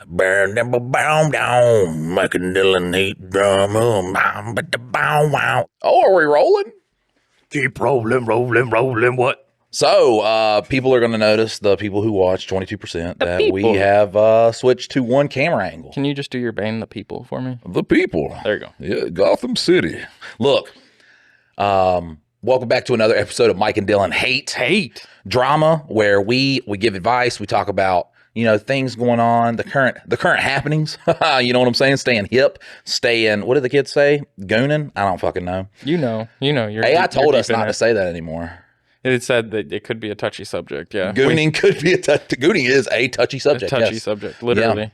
Making Dylan heat drum. Oh, are we rolling? Keep rolling. What? So, people are going to notice, the people who watch 22%, that we have switched to one camera angle. Can you just do your Bane the people for me? The people. There you go. Yeah, Gotham City. Look, welcome back to another episode of Mike and Dylan Hate Drama, where we give advice, we talk about, things going on, the current happenings. You know what I'm saying? Staying hip, what did the kids say? Gooning? I don't fucking know. You know. AI told us not to say that anymore. It said that it could be a touchy subject. Yeah, Gooning Gooning is a touchy subject. Subject, literally.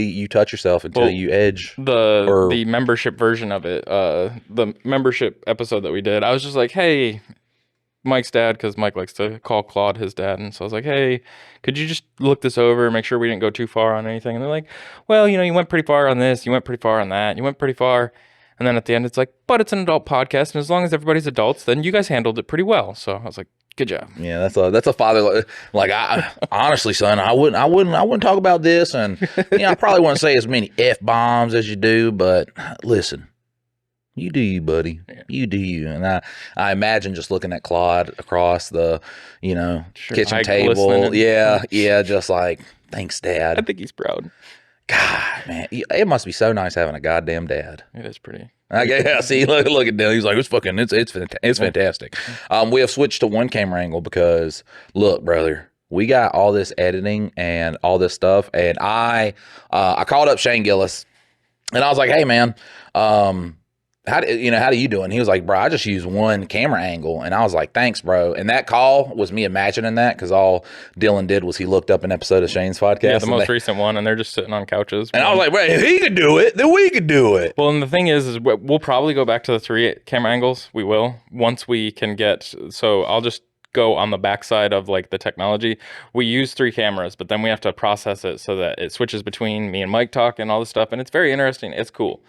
Yeah, you touch yourself until you edge. The membership version of it, the membership episode that we did, I was just like, hey, Mike's dad, because Mike likes to call Claude his dad, and so I was like, hey, could you just look this over and make sure we didn't go too far on anything? And they're like, well, you went pretty far on this, you went pretty far on that, you went pretty far. And then at the end, it's like, but it's an adult podcast, and as long as everybody's adults, then you guys handled it pretty well. So I was like, good job. Yeah, that's a father. Like, honestly, son, I wouldn't talk about this, and I probably wouldn't say as many F-bombs as you do, but listen, you do you, buddy. Yeah. You do you. And I imagine just looking at Claude across the, kitchen table. Yeah, just like, thanks, Dad. I think he's proud. God, man, it must be so nice having a goddamn dad. It is pretty. Yeah, see, look at Dylan. He's like, it's fantastic. We have switched to one camera angle because, look, brother, we got all this editing and all this stuff, and I called up Shane Gillis, and I was like, hey, man, how do you doing? He was like, bro, I just use one camera angle. And I was like, thanks, bro. And that call was me imagining that, because all Dylan did was he looked up an episode of Shane's podcast. Yeah, the most recent one, and they're just sitting on couches. And I was like, bro, if he could do it, then we could do it. Well, and the thing is we'll probably go back to the 3 camera angles. We will, once we can get, so I'll just go on the backside of like the technology. We use 3 cameras, but then we have to process it so that it switches between me and Mike talk and all this stuff. And it's very interesting. It's cool.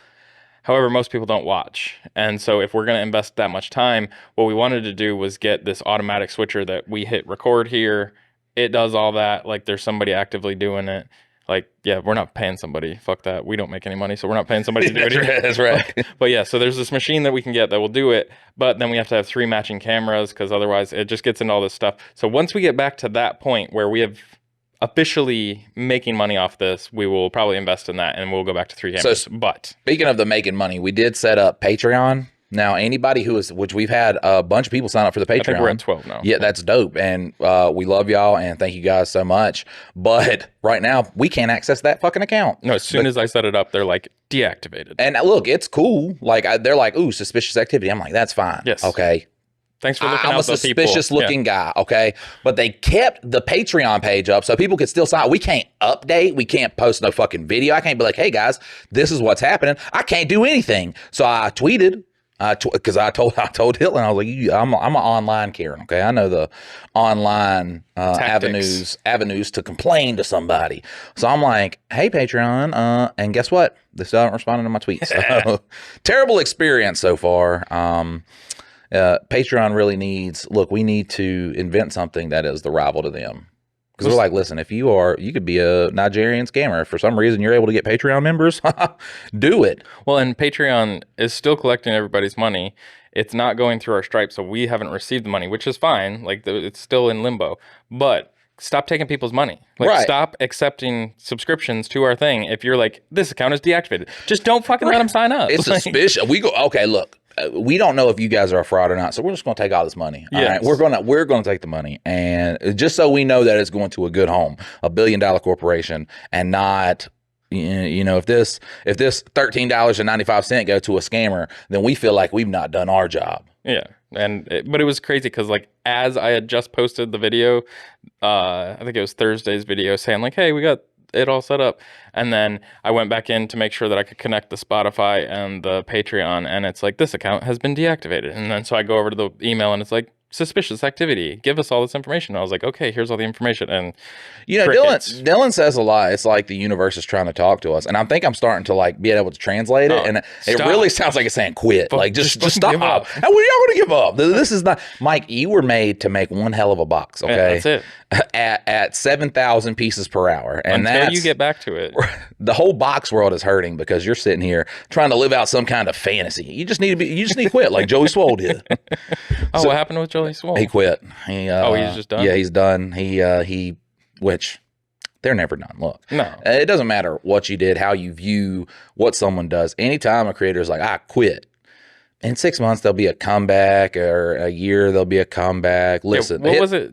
However, most people don't watch. And so if we're going to invest that much time, what we wanted to do was get this automatic switcher that we hit record here. It does all that. Like, there's somebody actively doing it. Like, yeah, we're not paying somebody. Fuck that. We don't make any money, so we're not paying somebody to do it here. That's right. But yeah, so there's this machine that we can get that will do it. But then we have to have 3 matching cameras, because otherwise it just gets into all this stuff. So once we get back to that point where we have officially making money off this, we will probably invest in that, and we'll go back to 3 cameras. So, but speaking of the making money, we did set up Patreon. Now, anybody which we've had a bunch of people sign up for the Patreon. I think we're at 12 now. Yeah, that's dope. And we love y'all, and thank you guys so much. But right now, we can't access that fucking account. No, as soon as I set it up, they're like, deactivated. And look, it's cool. Like, they're like, ooh, suspicious activity. I'm like, that's fine. Yes. Okay. Thanks for looking I'm out a suspicious looking guy, okay? But they kept the Patreon page up so people could still sign. We can't update. We can't post no fucking video. I can't be like, hey, guys, this is what's happening. I can't do anything. So I tweeted, because I told Hitler, I was like, I'm an online Karen, okay? I know the online avenues to complain to somebody. So I'm like, hey, Patreon, and guess what? They still haven't responded to my tweets. So, terrible experience so far. Patreon really we need to invent something that is the rival to them. Because we're like, listen, if you could be a Nigerian scammer. If for some reason you're able to get Patreon members, do it. Well, and Patreon is still collecting everybody's money. It's not going through our Stripe, so we haven't received the money, which is fine. Like, it's still in limbo. But stop taking people's money. Like, right. Stop accepting subscriptions to our thing. If you're like, this account is deactivated, just don't fucking let them sign up. It's suspicious. Okay, look. We don't know if you guys are a fraud or not, so we're just going to take all this money. All right, we're going to take the money, and just so we know that it's going to a good home, a $1 billion corporation, and not, if this $13.95 go to a scammer, then we feel like we've not done our job. Yeah, but it was crazy because, like, as I had just posted the video, I think it was Thursday's video, saying like, hey, we got it all set up, and then I went back in to make sure that I could connect the Spotify and the Patreon, and it's like, this account has been deactivated. And then so I go over to the email, and it's like, suspicious activity, give us all this information. And I was like, okay, here's all the information. And Dylan says a lot. It's like the universe is trying to talk to us, and I think I'm starting to like be able to translate it, and it really sounds like it's saying quit. Like, just stop. And what are y'all going to give up? This is not, Mike, you were made to make one hell of a box, okay? Yeah, that's it. at 7,000 pieces per hour. And until you get back to it. The whole box world is hurting because you're sitting here trying to live out some kind of fantasy. You just need to quit like Joey Swole did. What happened with Joey Swole? He quit. He's just done? Yeah, he's done. Which they're never done. Look, no, it doesn't matter what you did, how you view what someone does. Anytime a creator is like, I quit, in 6 months there'll be a comeback, or a year there'll be a comeback. Listen, what was it?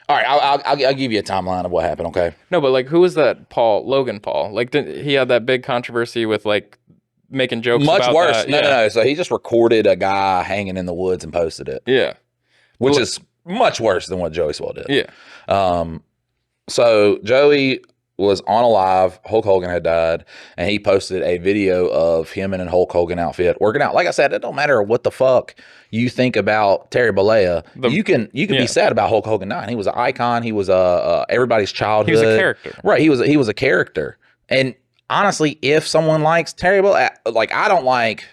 All right, I'll give you a timeline of what happened. Okay. No, but like, who was that? Logan Paul. Like, he had that big controversy with like making jokes. Much about worse. That. No. So he just recorded a guy hanging in the woods and posted it. Yeah, which is much worse than what Joey Swole did. Yeah. So Joey was on a live. Hulk Hogan had died, and he posted a video of him in a Hulk Hogan outfit working out. Like I said, it don't matter what the fuck you think about Terry Bollea. You can be sad about Hulk Hogan dying. He was an icon. He was everybody's childhood. He was a character, right? He was a character. And honestly, if someone likes Terry Bollea, like I don't like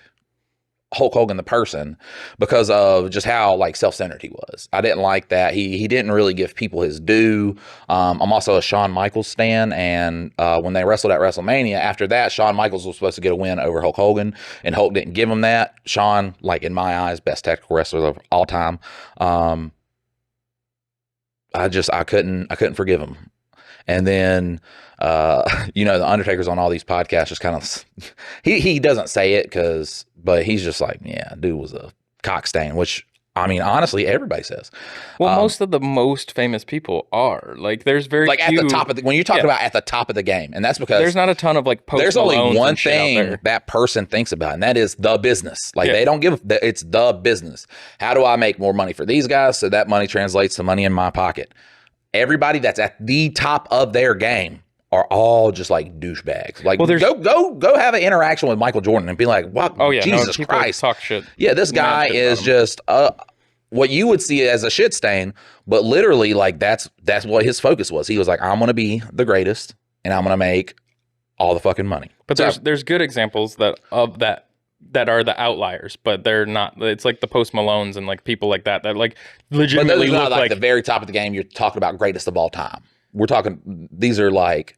Hulk Hogan the person because of just how like self-centered he was. I didn't like that. He didn't really give people his due. I'm also a Shawn Michaels stan, and when they wrestled at WrestleMania, after that, Shawn Michaels was supposed to get a win over Hulk Hogan, and Hulk didn't give him that. Shawn, like in my eyes, best technical wrestler of all time. I couldn't forgive him. And then, the Undertaker's on all these podcasts, just kind of, he doesn't say it but he's just like, yeah, dude was a cock stain, which, I mean, honestly, everybody says. Well, most of the most famous people are. Like, there's very like few, at the top of when you're talking about at the top of the game, and that's because there's not a ton of like Post there's only Malones one and shit out thing there. that person thinks about, and that is the business. Like they don't give it's the business. How do I make more money for these guys so that money translates to money in my pocket? Everybody that's at the top of their game are all just like douchebags. Like, go have an interaction with Michael Jordan and be like, "What? Oh yeah, Jesus Christ, talk shit." Yeah, this guy is just what you would see as a shit stain, but literally, like that's what his focus was. He was like, "I'm gonna be the greatest, and I'm gonna make all the fucking money." But there's good examples that are the outliers, but they're not. It's like the Post Malones and like people like that like legitimately but those are look not like the very top of the game. You're talking about greatest of all time. We're talking, these are like,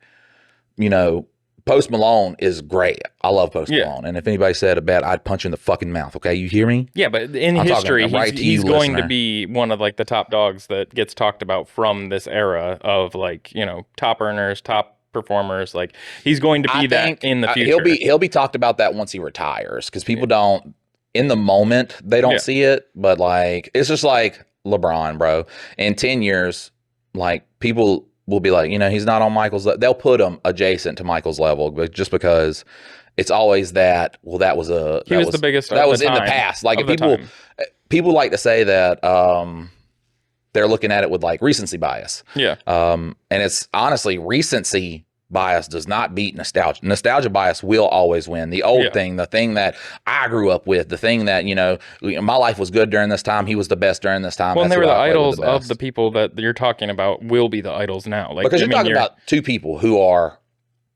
Post Malone is great. I love Post Malone. And if anybody said a bet, I'd punch in the fucking mouth. Okay, you hear me? Yeah, but in history, he's going to be one of like the top dogs that gets talked about from this era of like, top earners, top performers. Like he's going to be that in the future. He'll be talked about that once he retires, because people don't, in the moment, they don't see it. But like, it's just like LeBron, bro. In 10 years, like people will be like, he's not on Michael's level. They'll put him adjacent to Michael's level, but just because it's always that. Well, that was the biggest. That was in the past. Like people like to say that they're looking at it with like recency bias. Yeah. And it's honestly, recency bias does not beat nostalgia. Nostalgia bias will always win. The old thing, the thing that I grew up with, the thing that, my life was good during this time. He was the best during this time. Well, and they were the idols of the people that you're talking about will be the idols now. Like, because you're talking about two people who are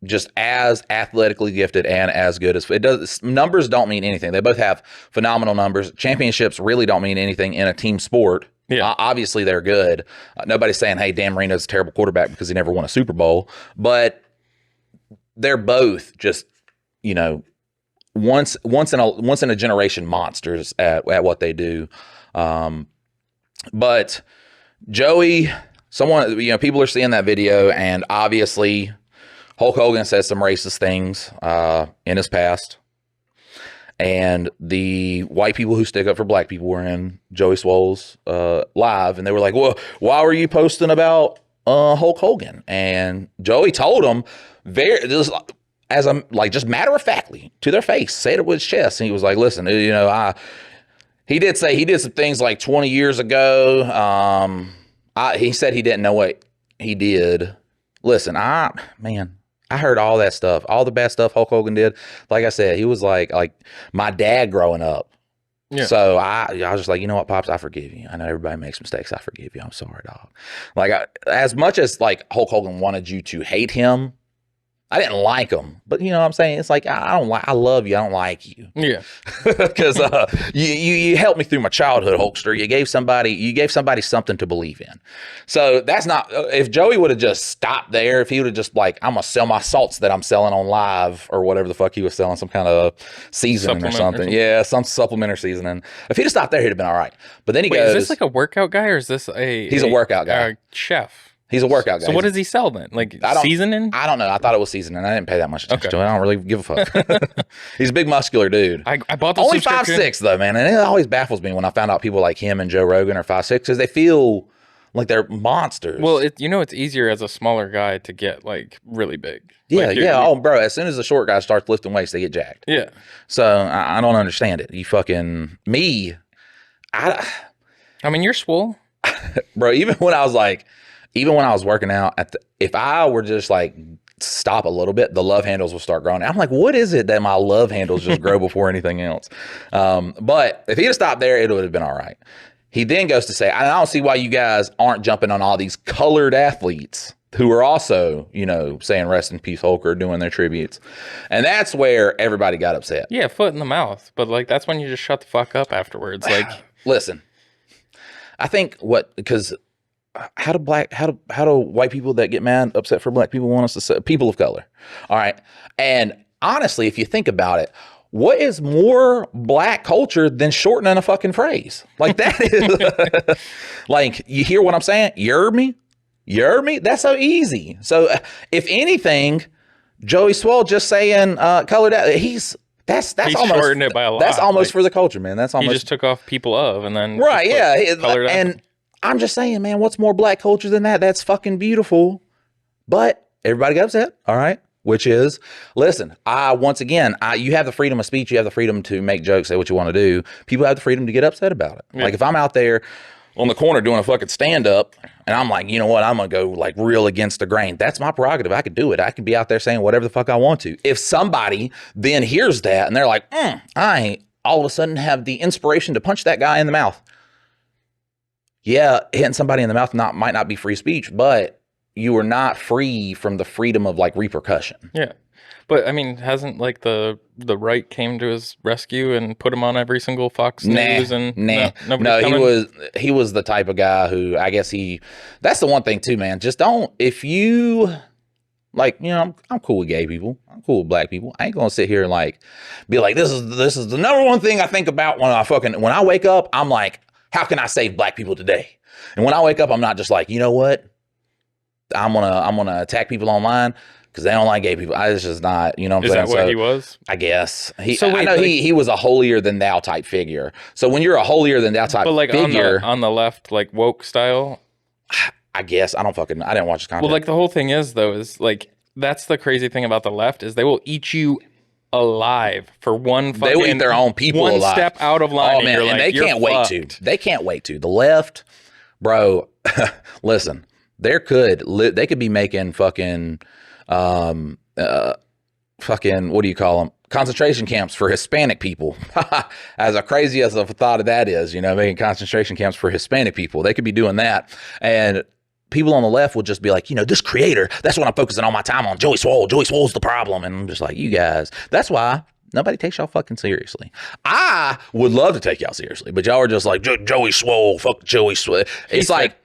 just as athletically gifted and as good as it does. Numbers don't mean anything. They both have phenomenal numbers. Championships really don't mean anything in a team sport. Yeah. Obviously they're good. Nobody's saying, hey, Dan Marino's a terrible quarterback because he never won a Super Bowl, but they're both just, once in a generation monsters at what they do. But Joey, people are seeing that video, and obviously Hulk Hogan says some racist things in his past. And the white people who stick up for black people were in Joey Swole's live, and they were like, well, why were you posting about Hulk Hogan? And Joey told them just matter of factly to their face, said it with his chest. And he was like, listen, he did some things like 20 years ago. He said he didn't know what he did. Listen, I heard all that stuff, all the bad stuff Hulk Hogan did. Like I said, he was like my dad growing up. Yeah. So I was just like, you know what, Pops, I forgive you. I know everybody makes mistakes. I forgive you. I'm sorry, dog. Like, as much as like Hulk Hogan wanted you to hate him, I didn't like him, but you know what I'm saying? It's like, I love you. I don't like you. Yeah. Because you helped me through my childhood, Hulkster. You gave somebody something to believe in. So that's not, if Joey would have just stopped there, if he would have just like, I'm going to sell my salts that I'm selling on live or whatever the fuck he was selling, some kind of seasoning or something. Yeah, some supplement or seasoning. If he'd have stopped there, he'd have been all right. But then he goes. Is this like a workout guy or is this He's a workout guy. Chef? He's a workout guy. So what does he sell then? Like seasoning? I don't know. I thought it was seasoning. I didn't pay that much attention to it. I don't really give a fuck. He's a big muscular dude. I bought the only subscription. 5'6" though, man. And it always baffles me when I found out people like him and Joe Rogan are 5'6" because they feel like they're monsters. Well, it's easier as a smaller guy to get like really big. Yeah, like, yeah. Oh, bro, as soon as the short guy starts lifting weights, they get jacked. Yeah. So I don't understand it. You fucking me. I mean, you're swole. Bro, even when I was working out if I were just like stop a little bit, the love handles will start growing. I'm like, what is it that my love handles just grow before anything else? But if he'd have stopped there, it would have been all right. He then goes to say, I don't see why you guys aren't jumping on all these colored athletes who are also, saying rest in peace Hulk or doing their tributes. And that's where everybody got upset. Yeah, foot in the mouth. But like, that's when you just shut the fuck up afterwards. Like, listen, I think because how do white people that get mad upset for black people want us to say people of color? All right. And honestly, if you think about it, what is more black culture than shortening a fucking phrase? Like that is like, you hear what I'm saying? You heard me? You heard me? That's so easy. So if anything, Joey Swole just saying colored out, he's almost shortened it by a lot. That's almost for the culture, man. That's almost he just took off people of and then right, yeah. Colored and I'm just saying, man, what's more black culture than that? That's fucking beautiful. But everybody got upset, all right? Which is, listen, you have the freedom of speech. You have the freedom to make jokes, say what you want to do. People have the freedom to get upset about it. Yeah. Like if I'm out there on the corner doing a fucking stand-up and I'm like, you know what, I'm going to go like real against the grain. That's my prerogative. I could do it. I could be out there saying whatever the fuck I want to. If somebody then hears that and they're like, I all of a sudden have the inspiration to punch that guy in the mouth. Yeah, hitting somebody in the mouth might not be free speech, but you are not free from the freedom of like repercussion. Yeah. But I mean, hasn't like the right came to his rescue and put him on every single Fox News and he was the type of guy who I guess that's the one thing too, man. Just don't, if you like, I'm cool with gay people. I'm cool with black people. I ain't gonna sit here and like be like, this is the number one thing I think about when I wake up. I'm like, how can I save black people today? And when I wake up, I'm not just like, you know what? I'm gonna attack people online because they don't like gay people. It's just not, you know what I'm saying? Is that what he was? I guess. He was a holier than thou type figure. So when you're a holier than thou type figure, on the left, like woke style, I guess I didn't watch his content. Well, like the whole thing is though, is like that's the crazy thing about the left is they will eat you alive for one fucking, they will eat their own people one alive. Step out of line. Oh man, and they can't wait to. They can't wait to. The left, bro. Listen, they could be making fucking what do you call them? Concentration camps for Hispanic people. As crazy as the thought of that is, making concentration camps for Hispanic people. They could be doing that. And people on the left will just be like, this creator, that's what I'm focusing all my time on. Joey Swole. Joey Swole's the problem. And I'm just like, you guys, that's why nobody takes y'all fucking seriously. I would love to take y'all seriously, but y'all are just like, Joey Swole, fuck Joey Swole. It's like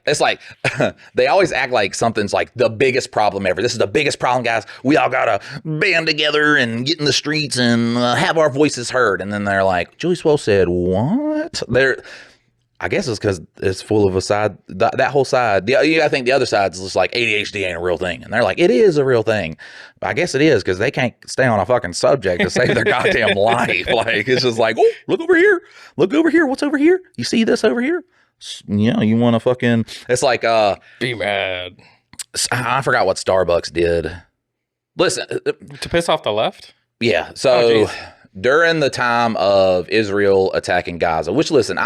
they always act like something's like the biggest problem ever. This is the biggest problem, guys. We all gotta band together and get in the streets and have our voices heard. And then they're like, Joey Swole said, what? I guess it's because it's full of a side, that whole side. I think the other side is just like ADHD ain't a real thing. And they're like, it is a real thing. I guess it is because they can't stay on a fucking subject to save their goddamn life. Like, it's just like, oh, look over here. Look over here. What's over here? You see this over here? You want to fucking, it's like, be mad. I forgot what Starbucks did. Listen. To piss off the left? Yeah. So. During the time of Israel attacking Gaza, which, listen,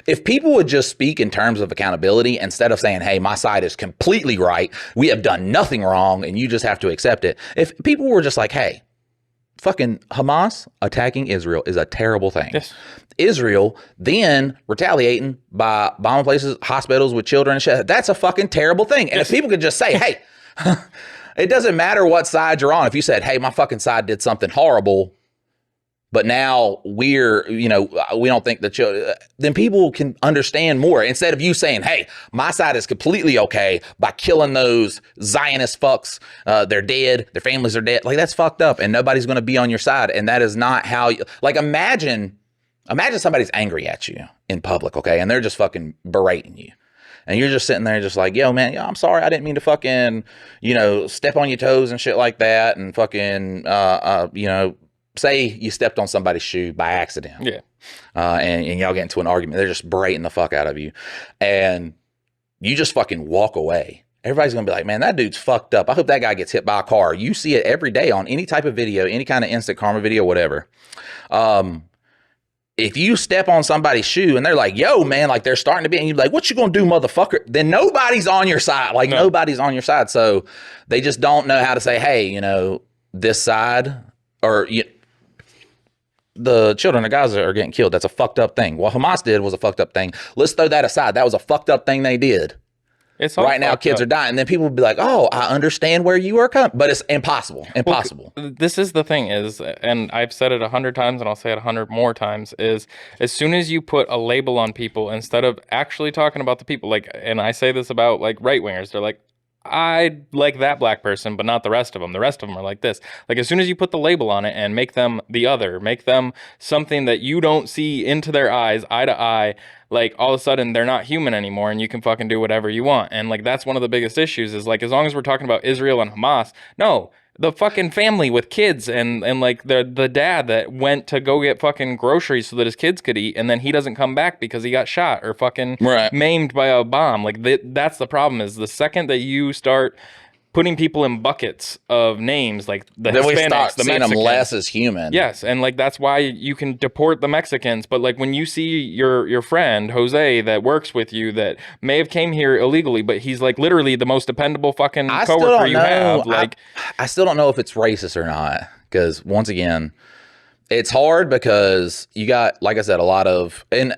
if people would just speak in terms of accountability instead of saying, hey, my side is completely right, we have done nothing wrong, and you just have to accept it. If people were just like, hey, fucking Hamas attacking Israel is a terrible thing. Yes. Israel then retaliating by bombing places, hospitals with children and shit, that's a fucking terrible thing. And if people could just say, hey, it doesn't matter what side you're on. If you said, hey, my fucking side did something horrible, but now we're, we don't think that then people can understand more. Instead of you saying, hey, my side is completely okay by killing those Zionist fucks. They're dead. Their families are dead. Like, that's fucked up, and nobody's going to be on your side. And that is not how imagine somebody's angry at you in public, okay? And they're just fucking berating you. And you're just sitting there just like, yo, man, I'm sorry. I didn't mean to fucking, step on your toes and shit like that. And fucking, say you stepped on somebody's shoe by accident. Yeah. And y'all get into an argument. They're just berating the fuck out of you. And you just fucking walk away. Everybody's going to be like, man, that dude's fucked up. I hope that guy gets hit by a car. You see it every day on any type of video, any kind of instant karma video, whatever. If you step on somebody's shoe and they're like, yo, man, like they're starting to be, and you're like, what you going to do, motherfucker? Then nobody's on your side. Like, nobody's on your side. So they just don't know how to say, hey, this side, or the children of Gaza are getting killed. That's a fucked up thing. What Hamas did was a fucked up thing. Let's throw that aside. That was a fucked up thing they did. It's all right now, kids are dying. And then people will be like, oh, I understand where you are coming. But it's impossible. Impossible. Well, this is the thing is, and I've said it 100 times and I'll say it 100 more times, is as soon as you put a label on people instead of actually talking about the people, like, and I say this about like right wingers, they're like, I like that black person, but not the rest of them. The rest of them are like this. Like, as soon as you put the label on it and make them the other, make them something that you don't see into their eyes, eye to eye, like, all of a sudden they're not human anymore and you can fucking do whatever you want. And like, that's one of the biggest issues is like, as long as we're talking about Israel and Hamas, no, the fucking family with kids and like the dad that went to go get fucking groceries so that his kids could eat, and then he doesn't come back because he got shot or fucking maimed by a bomb. Like, that's the problem is the second that you start putting people in buckets of names, like the then Hispanics, we start the seeing Mexicans, them less as human. Yes, and like that's why you can deport the Mexicans. But like when you see your friend Jose that works with you that may have came here illegally, but he's like literally the most dependable fucking coworker you have. Like, I still don't know if it's racist or not, because once again, it's hard because you got, like I said, a lot of the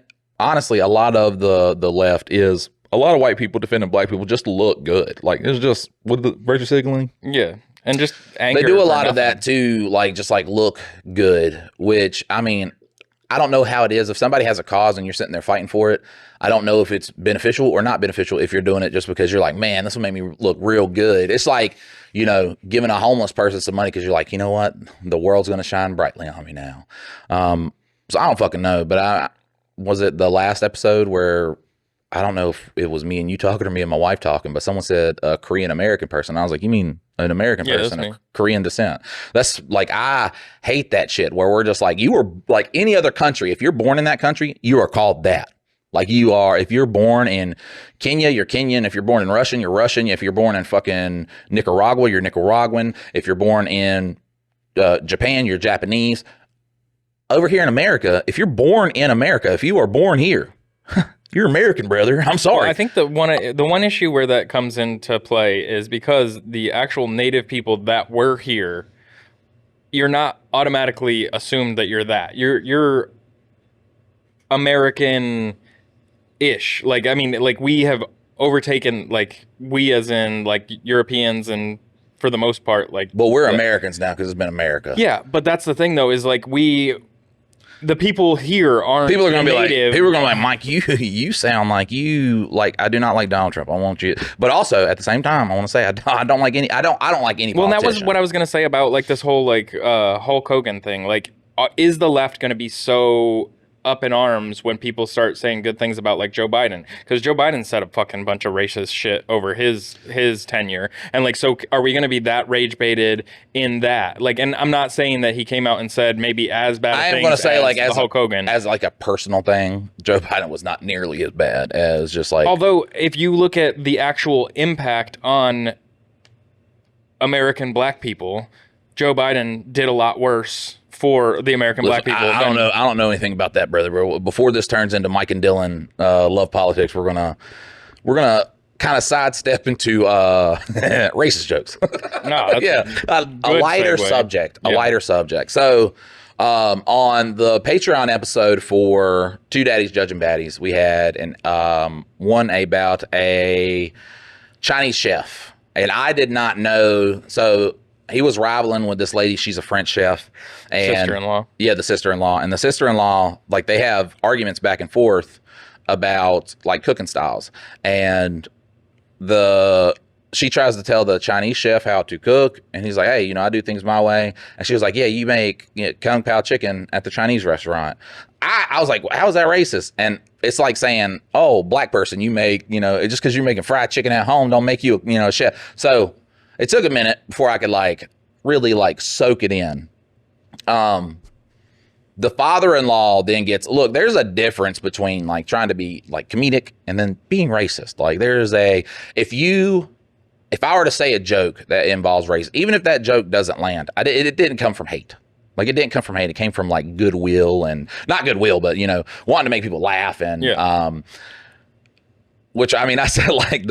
left is a lot of white people defending black people just to look good. Like, it's just with the racial signaling. Yeah. And just anger. They do a lot of that too, like just like look good, which I mean, I don't know how it is. If somebody has a cause and you're sitting there fighting for it, I don't know if it's beneficial or not beneficial if you're doing it just because you're like, man, this will make me look real good. It's like, giving a homeless person some money because you're like, you know what? The world's going to shine brightly on me now. So I don't fucking know, but was it the last episode where I don't know if it was me and you talking or me and my wife talking, but someone said a Korean American person. I was like, you mean an American person of Korean descent? That's like, I hate that shit where we're just like, you were like any other country. If you're born in that country, you are called that. Like you are, if you're born in Kenya, you're Kenyan. If you're born in Russian, you're Russian. If you're born in fucking Nicaragua, you're Nicaraguan. If you're born in Japan, you're Japanese. Over here in America, if you're born in America, if you are born here, you're American, brother. I'm sorry. Well, I think the one issue where that comes into play is because the actual native people that were here, you're not automatically assumed that you're that. You're American-ish. Like, I mean, like we have overtaken, like we as in like Europeans and for the most part, like. Well, we're Americans now because it's been America. Yeah, but that's the thing though, is like the people here aren't. People are going to be like, native. Mike, you sound like you like. I do not like Donald Trump. I want you, but also at the same time, I want to say I don't like any. I don't like any. Well, and that was what I was going to say about like this whole like Hulk Hogan thing. Like, is the left going to be so up in arms when people start saying good things about like Joe Biden? Because Joe Biden said a fucking bunch of racist shit over his tenure, and like, so are we going to be that rage baited in that? Like, and I'm not saying that he came out and said maybe as bad. I am going to say like as Hulk Hogan, as like a personal thing, Joe Biden was not nearly as bad as just like. Although if you look at the actual impact on American black people, Joe Biden did a lot worse for the American black people. I don't know anything about that, brother. Before this turns into Mike and Dylan love politics, we're gonna kind of sidestep into racist jokes. No, a lighter subject. A lighter subject. So on the Patreon episode for Two Daddies Judging Baddies, we had one about a Chinese chef And I did not know. So he was rivaling with this lady. She's a French chef. And Sister-in-law. Yeah, the sister-in-law. And the sister-in-law, like, they have arguments back and forth about, like, cooking styles. And she tries to tell the Chinese chef how to cook. And he's like, hey, I do things my way. And she was like, yeah, you make Kung Pao chicken at the Chinese restaurant. I was like, how is that racist? And it's like saying, oh, black person, you make, just because you're making fried chicken at home don't make you, a chef. So it took a minute before I could like really like soak it in. The father-in-law then gets, look, there's a difference between like trying to be like comedic and then being racist. Like if I were to say a joke that involves race, even if that joke doesn't land, it didn't come from hate. Like, it didn't come from hate. It came from like goodwill, and not goodwill, but wanting to make people laugh. And which, I mean, I said like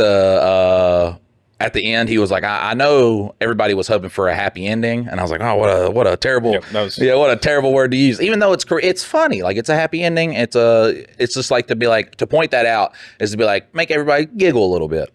at the end, he was like, I know everybody was hoping for a happy ending. And I was like, oh, what a terrible, what a terrible word to use. Even though it's funny, like it's a happy ending. It's just like to point that out is to be like, make everybody giggle a little bit.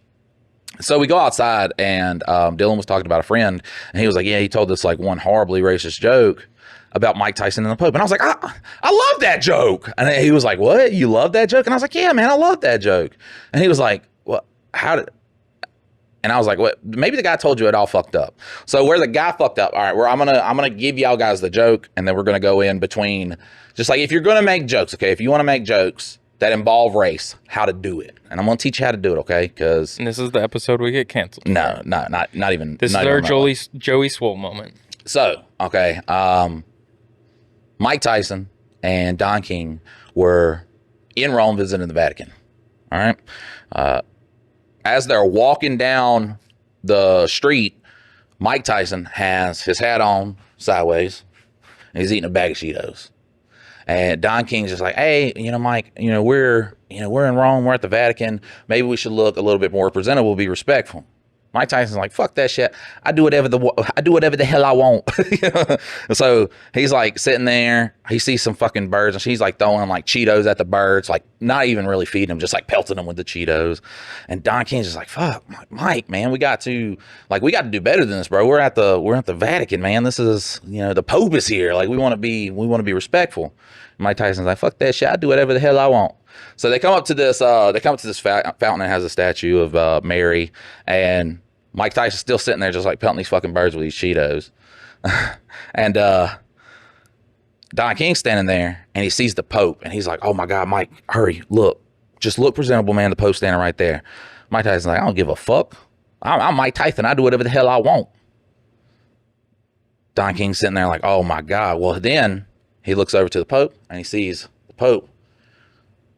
So we go outside, and Dylan was talking about a friend, and he was like, yeah, he told this like one horribly racist joke about Mike Tyson and the Pope. And I was like, I love that joke. And he was like, what? You love that joke? And I was like, yeah, man, I love that joke. And he was like, well, and I was like, what? Maybe the guy told you it all fucked up. So where the guy fucked up, all right, I'm gonna give y'all guys the joke, and then we're gonna go in between, just like if you're gonna make jokes, okay, if you want to make jokes that involve race, how to do it. And I'm gonna teach you how to do it, okay? Because this is the episode we get canceled. No, not even. This is our Joey Swole moment. So, okay, Mike Tyson and Don King were in Rome visiting the Vatican. All right. As they're walking down the street, Mike Tyson has his hat on sideways, and he's eating a bag of Cheetos. And Don King's just like, hey, Mike, we're in Rome, we're at the Vatican. Maybe we should look a little bit more presentable, be respectful. Mike Tyson's like, fuck that shit. I do whatever the hell I want. So he's like sitting there. He sees some fucking birds, and she's like throwing like Cheetos at the birds, like not even really feeding them, just like pelting them with the Cheetos. And Don King's just like, fuck, Mike, man, we got to do better than this, bro. We're at the Vatican, man. This is, the Pope is here. Like we want to be respectful. Mike Tyson's like, fuck that shit. I do whatever the hell I want. So they come up to this fountain that has a statue of Mary, and Mike Tyson's still sitting there just like pelting these fucking birds with these Cheetos. And Don King's standing there, and he sees the Pope, and he's like, oh my God, Mike, hurry, look. Just look presentable, man. The Pope's standing right there. Mike Tyson's like, I don't give a fuck. I'm Mike Tyson. I do whatever the hell I want. Don King's sitting there like, oh my God. Well, then he looks over to the Pope, and he sees the Pope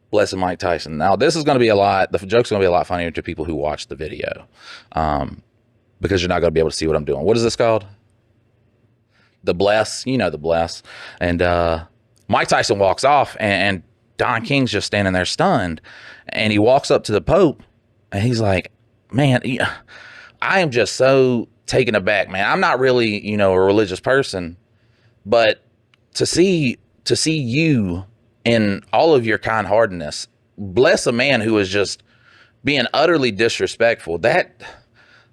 blessing Mike Tyson. Now, this is going to be the joke's going to be a lot funnier to people who watch the video, because you're not going to be able to see what I'm doing. What is this called? The bless. The bless. And Mike Tyson walks off, and Don King's just standing there stunned. And he walks up to the Pope, and he's like, man, I am just so taken aback, man. I'm not really, a religious person, but to see you in all of your kind-heartedness, bless a man who is just being utterly disrespectful. That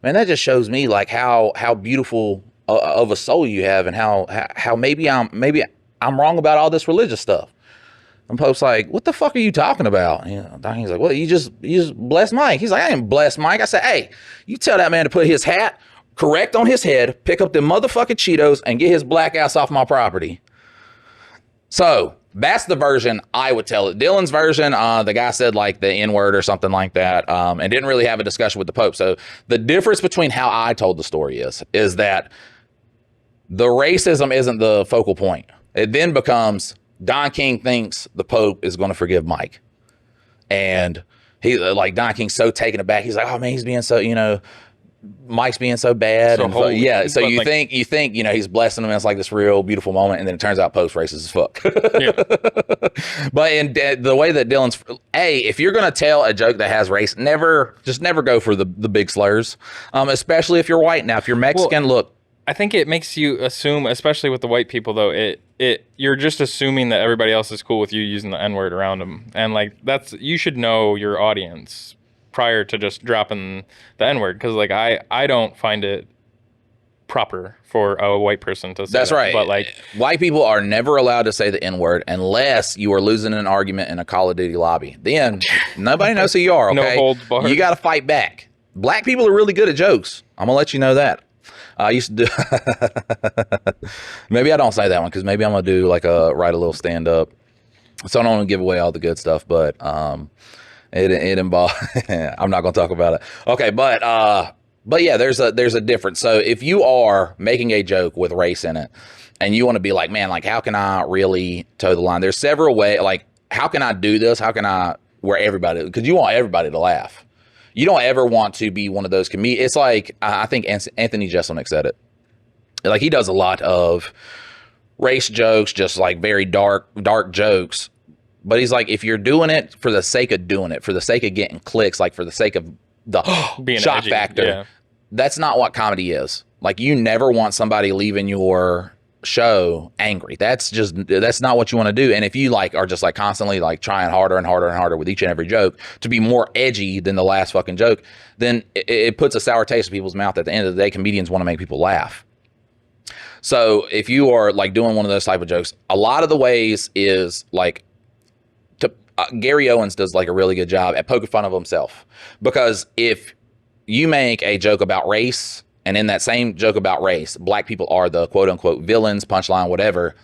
just shows me like how beautiful of a soul you have, and how maybe I'm wrong about all this religious stuff. And Pope's like, what the fuck are you talking about? He's like, well, you just blessed Mike. He's like, I didn't bless Mike. I said, hey, you tell that man to put his hat correct on his head, pick up the motherfucking Cheetos, and get his black ass off my property. So that's the version I would tell it. Dylan's version, the guy said like the N-word or something like that, and didn't really have a discussion with the Pope. So the difference between how I told the story is that the racism isn't the focal point. It then becomes Don King thinks the Pope is going to forgive Mike. And Don King's so taken aback. He's like, oh man, he's being so, Mike's being so bad. So you think, he's blessing him. And it's like this real beautiful moment. And then it turns out Pope's racist as fuck. Yeah. But in the way that Dylan's, if you're going to tell a joke that has race, never go for the big slurs. Especially if you're white. Now, if you're Mexican, look. I think it makes you assume, especially with the white people though, you're just assuming that everybody else is cool with you using the N-word around them. And like, you should know your audience prior to just dropping the N-word, because like I don't find it proper for a white person to say That's that. right. But like white people are never allowed to say the N-word unless you are losing an argument in a Call of Duty lobby. Then nobody knows who you are, okay? No holds barred. You got to fight back. Black people are really good at jokes. I'm going to let you know that. I used to do maybe I don't say that one because maybe I'm going to do like write a little stand-up. So I don't want to give away all the good stuff, but it involves I'm not going to talk about it. Okay, but yeah, there's a difference. So if you are making a joke with race in it and you want to be like, man, like how can I really toe the line? There's several ways, like how can I do this? How can I, where everybody, because you want everybody to laugh. You don't ever want to be one of those comedians. It's like, I think Anthony Jeselnik said it. Like he does a lot of race jokes, just like very dark jokes. But he's like, if you're doing it for the sake of doing it, for the sake of getting clicks, like for the sake of the being shock edgy, factor, yeah. That's not what comedy is. Like you never want somebody leaving your show angry. That's not what you want to do. And if you like are just like constantly like trying harder and harder and harder with each and every joke to be more edgy than the last fucking joke, then it puts a sour taste in people's mouth. At the end of the day, comedians want to make people laugh. So if you are like doing one of those type of jokes, a lot of the ways is like Gary Owens does like a really good job at poking fun of himself, because if you make a joke about race and in that same joke about race, black people are the quote unquote villains, punchline, whatever,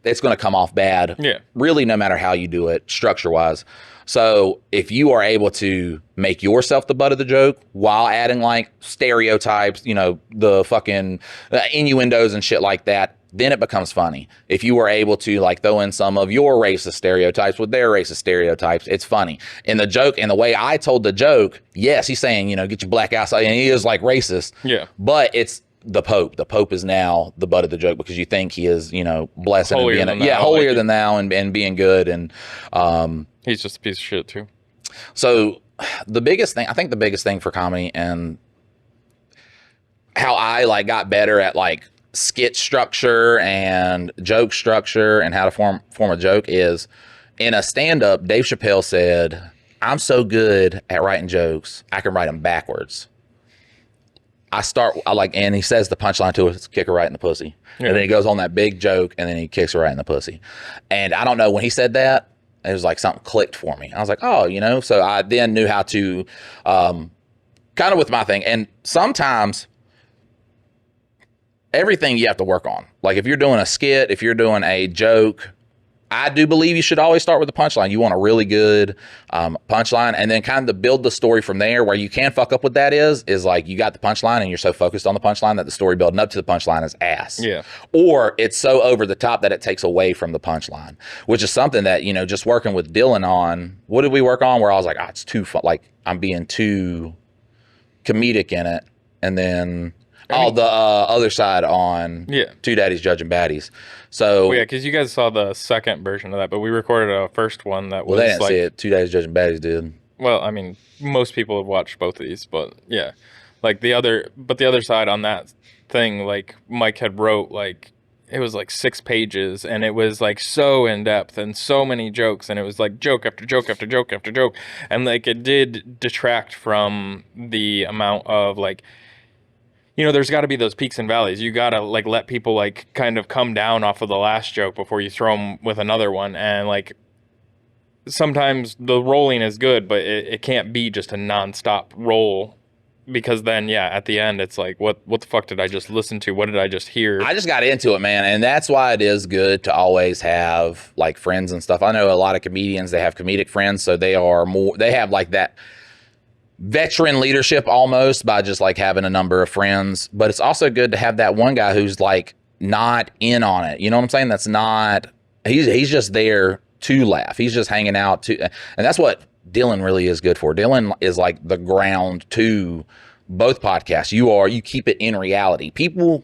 it's going to come off bad. Yeah. Really, no matter how you do it structure wise. So if you are able to make yourself the butt of the joke while adding like stereotypes, you know, the fucking innuendos and shit like that, then it becomes funny. If you were able to like throw in some of your racist stereotypes with their racist stereotypes, it's funny. In the joke, and the way I told the joke, yes, he's saying, you know, get your black ass out, and he is like racist. Yeah. But it's the Pope. The Pope is now the butt of the joke because you think he is, you know, blessed and being holier than thou and being good. And he's just a piece of shit too. So the biggest thing for comedy and how I like got better at like skit structure and joke structure and how to form a joke is in a stand-up. Dave Chappelle said, I'm so good at writing jokes, I can write them backwards. And he says the punchline to it, kick her right in the pussy. Yeah. And then he goes on that big joke and then he kicks her right in the pussy. And I don't know, when he said that, it was like something clicked for me. I was like, oh, you know, so I then knew how to kind of with my thing. And sometimes everything you have to work on. Like if you're doing a skit, if you're doing a joke, I do believe you should always start with the punchline. You want a really good punchline, and then kind of build the story from there. Where you can fuck up with that is like you got the punchline and you're so focused on the punchline that the story building up to the punchline is ass. Yeah. Or it's so over the top that it takes away from the punchline, which is something that, you know, just working with Dylan on, what did we work on? Where I was like, it's too fun. Like I'm being too comedic in it. And then the other side on Two Daddies Judging Baddies. So yeah, because you guys saw the second version of that, but we recorded a first one that was they didn't see it. Two Daddies Judging Baddies did. Well, I mean, most people have watched both of these, but yeah, like the other side on that thing, like Mike had wrote like it was like 6 pages, and it was like so in depth and so many jokes, and it was like joke after joke after joke after joke, and like it did detract from the amount of like, you know, there's got to be those peaks and valleys. You got to like let people like kind of come down off of the last joke before you throw them with another one. And like sometimes the rolling is good, but it can't be just a nonstop roll, because then, yeah, at the end, it's like, what the fuck did I just listen to? What did I just hear? I just got into it, man. And that's why it is good to always have like friends and stuff. I know a lot of comedians, they have comedic friends. So they have like that veteran leadership almost by just like having a number of friends. But it's also good to have that one guy who's like not in on it. You know what I'm saying? That's not, he's just there to laugh. He's just hanging out to, and that's what Dylan really is good for. Dylan is like the ground to both podcasts. You keep it in reality. People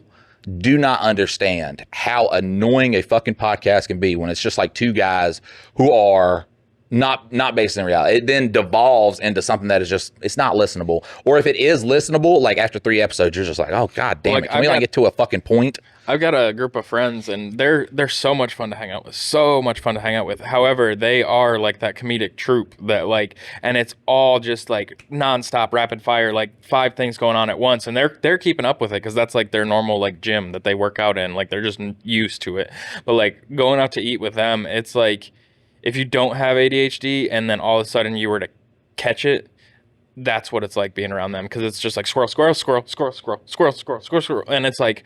do not understand how annoying a fucking podcast can be when it's just like two guys who are not based in reality. It then devolves into something that is just, it's not listenable. Or if it is listenable, like after 3 episodes, you're just like, oh god damn it, can we get to a fucking point? I've got a group of friends, and they're so much fun to hang out with. So much fun to hang out with. However, they are like that comedic troupe that like, and it's all just like nonstop rapid fire, like 5 things going on at once, and they're keeping up with it because that's like their normal like gym that they work out in. Like they're just used to it. But like going out to eat with them, it's like if you don't have ADHD and then all of a sudden you were to catch it. That's what it's like being around them because it's just like squirrel, squirrel, squirrel, squirrel, squirrel, squirrel, squirrel, squirrel, squirrel, and it's like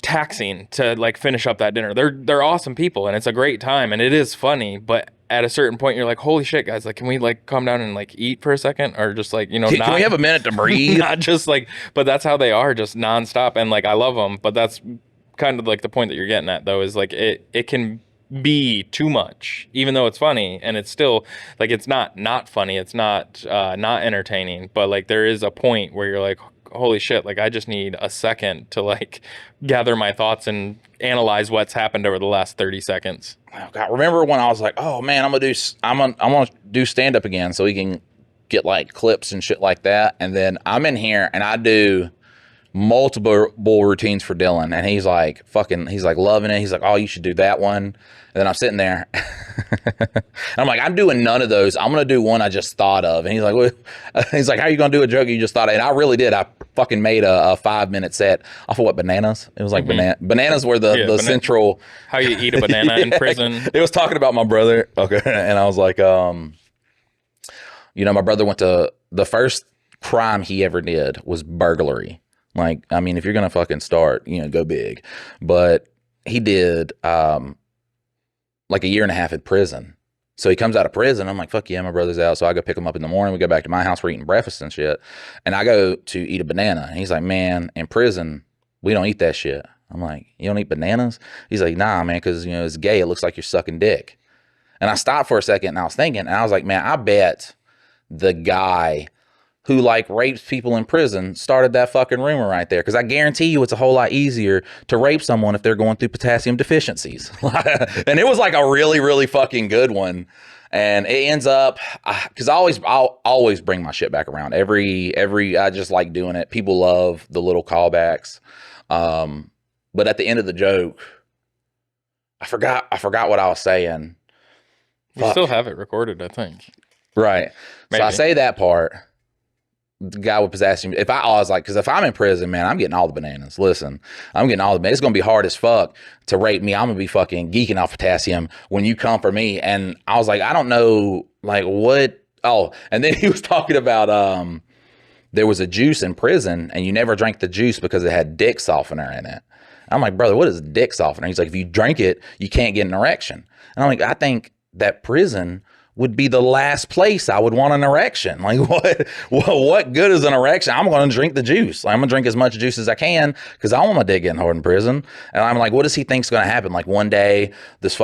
taxing to like finish up that dinner. They're awesome people and it's a great time and it is funny, but at a certain point you're like, holy shit guys, like can we like calm down and like eat for a second or just like, you know, Can we have a minute to breathe? not just like, but that's how they are, just nonstop. And like I love them, but that's kind of like the point that you're getting at though, is like it can be too much even though it's funny, and it's still like it's not funny, it's not entertaining, but like there is a point where you're like, holy shit, like I just need a second to like gather my thoughts and analyze what's happened over the last 30 seconds. Oh, God, remember when I was like, oh man, I'm gonna do stand up again so we can get like clips and shit like that. And then I'm in here and I do multiple routines for Dylan, and he's like loving it. He's like, oh, you should do that one. And then I'm sitting there and I'm like, I'm doing none of those. I'm gonna do one I just thought of. And he's like, what? He's like, how are you gonna do a joke you just thought of? And I really did. I fucking made a 5-minute set off of what, bananas? It was like bananas were the central. How you eat a banana in prison. It was talking about my brother. Okay. And I was like, you know, my brother went to, the first crime he ever did was burglary. Like, I mean, if you're going to fucking start, you know, go big. But he did like a 1.5 years in prison. So he comes out of prison. I'm like, fuck yeah, my brother's out. So I go pick him up in the morning. We go back to my house. We're eating breakfast and shit. And I go to eat a banana. And he's like, man, in prison, we don't eat that shit. I'm like, you don't eat bananas? He's like, nah, man, because, you know, it's gay. It looks like you're sucking dick. And I stopped for a second and I was thinking, and I was like, man, I bet the guy who like rapes people in prison started that fucking rumor right there. Because I guarantee you it's a whole lot easier to rape someone if they're going through potassium deficiencies. And it was like a really, really fucking good one. And it ends up, because I'll always bring my shit back around. I just like doing it. People love the little callbacks. But at the end of the joke, I forgot what I was saying. You still have it recorded, I think. Right. Maybe. So I say that part. The guy with potassium. I was like, because if I'm in prison, man, I'm getting all the bananas. Listen, I'm getting all the bananas. It's going to be hard as fuck to rape me. I'm going to be fucking geeking off potassium when you come for me. And I was like, I don't know, like what? Oh, and then he was talking about there was a juice in prison and you never drank the juice because it had dick softener in it. I'm like, brother, what is dick softener? He's like, if you drink it, you can't get an erection. And I'm like, I think that prison would be the last place I would want an erection. Like what good is an erection? I'm going to drink the juice. I'm going to drink as much juice as I can because I want my dick getting hard in prison. And I'm like, what does he think's going to happen? Like one day this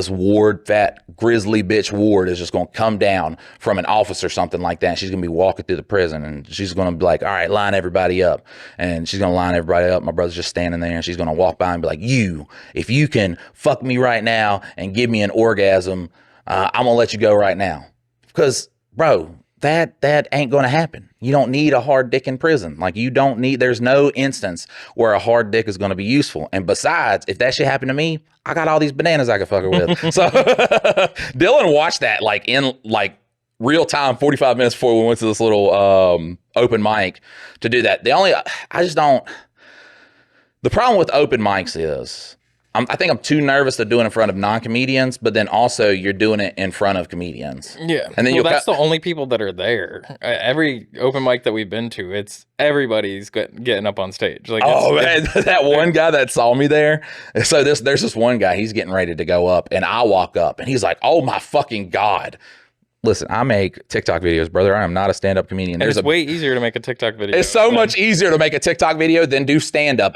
ward, fat grizzly bitch ward is just going to come down from an office or something like that. And she's going to be walking through the prison and she's going to be like, all right, line everybody up. And she's going to line everybody up. My brother's just standing there and she's going to walk by and be like, if you can fuck me right now and give me an orgasm, I'm gonna let you go right now. Because, bro, that ain't gonna happen. You don't need a hard dick in prison. Like, there's no instance where a hard dick is gonna be useful. And besides, if that shit happened to me, I got all these bananas I could fuck her with. So Dylan watched that like in like real time, 45 minutes before we went to this little open mic to do that. The problem with open mics is I think I'm too nervous to do it in front of non-comedians, but then also you're doing it in front of comedians. Yeah. And then that's the only people that are there. Every open mic that we've been to, it's everybody's getting up on stage. Like, man, that one guy that saw me there. So there's this one guy, he's getting ready to go up and I walk up and he's like, oh my fucking God. Listen, I make TikTok videos, brother. I am not a stand-up comedian. It's way easier to make a TikTok video. It's so much easier to make a TikTok video than do stand-up.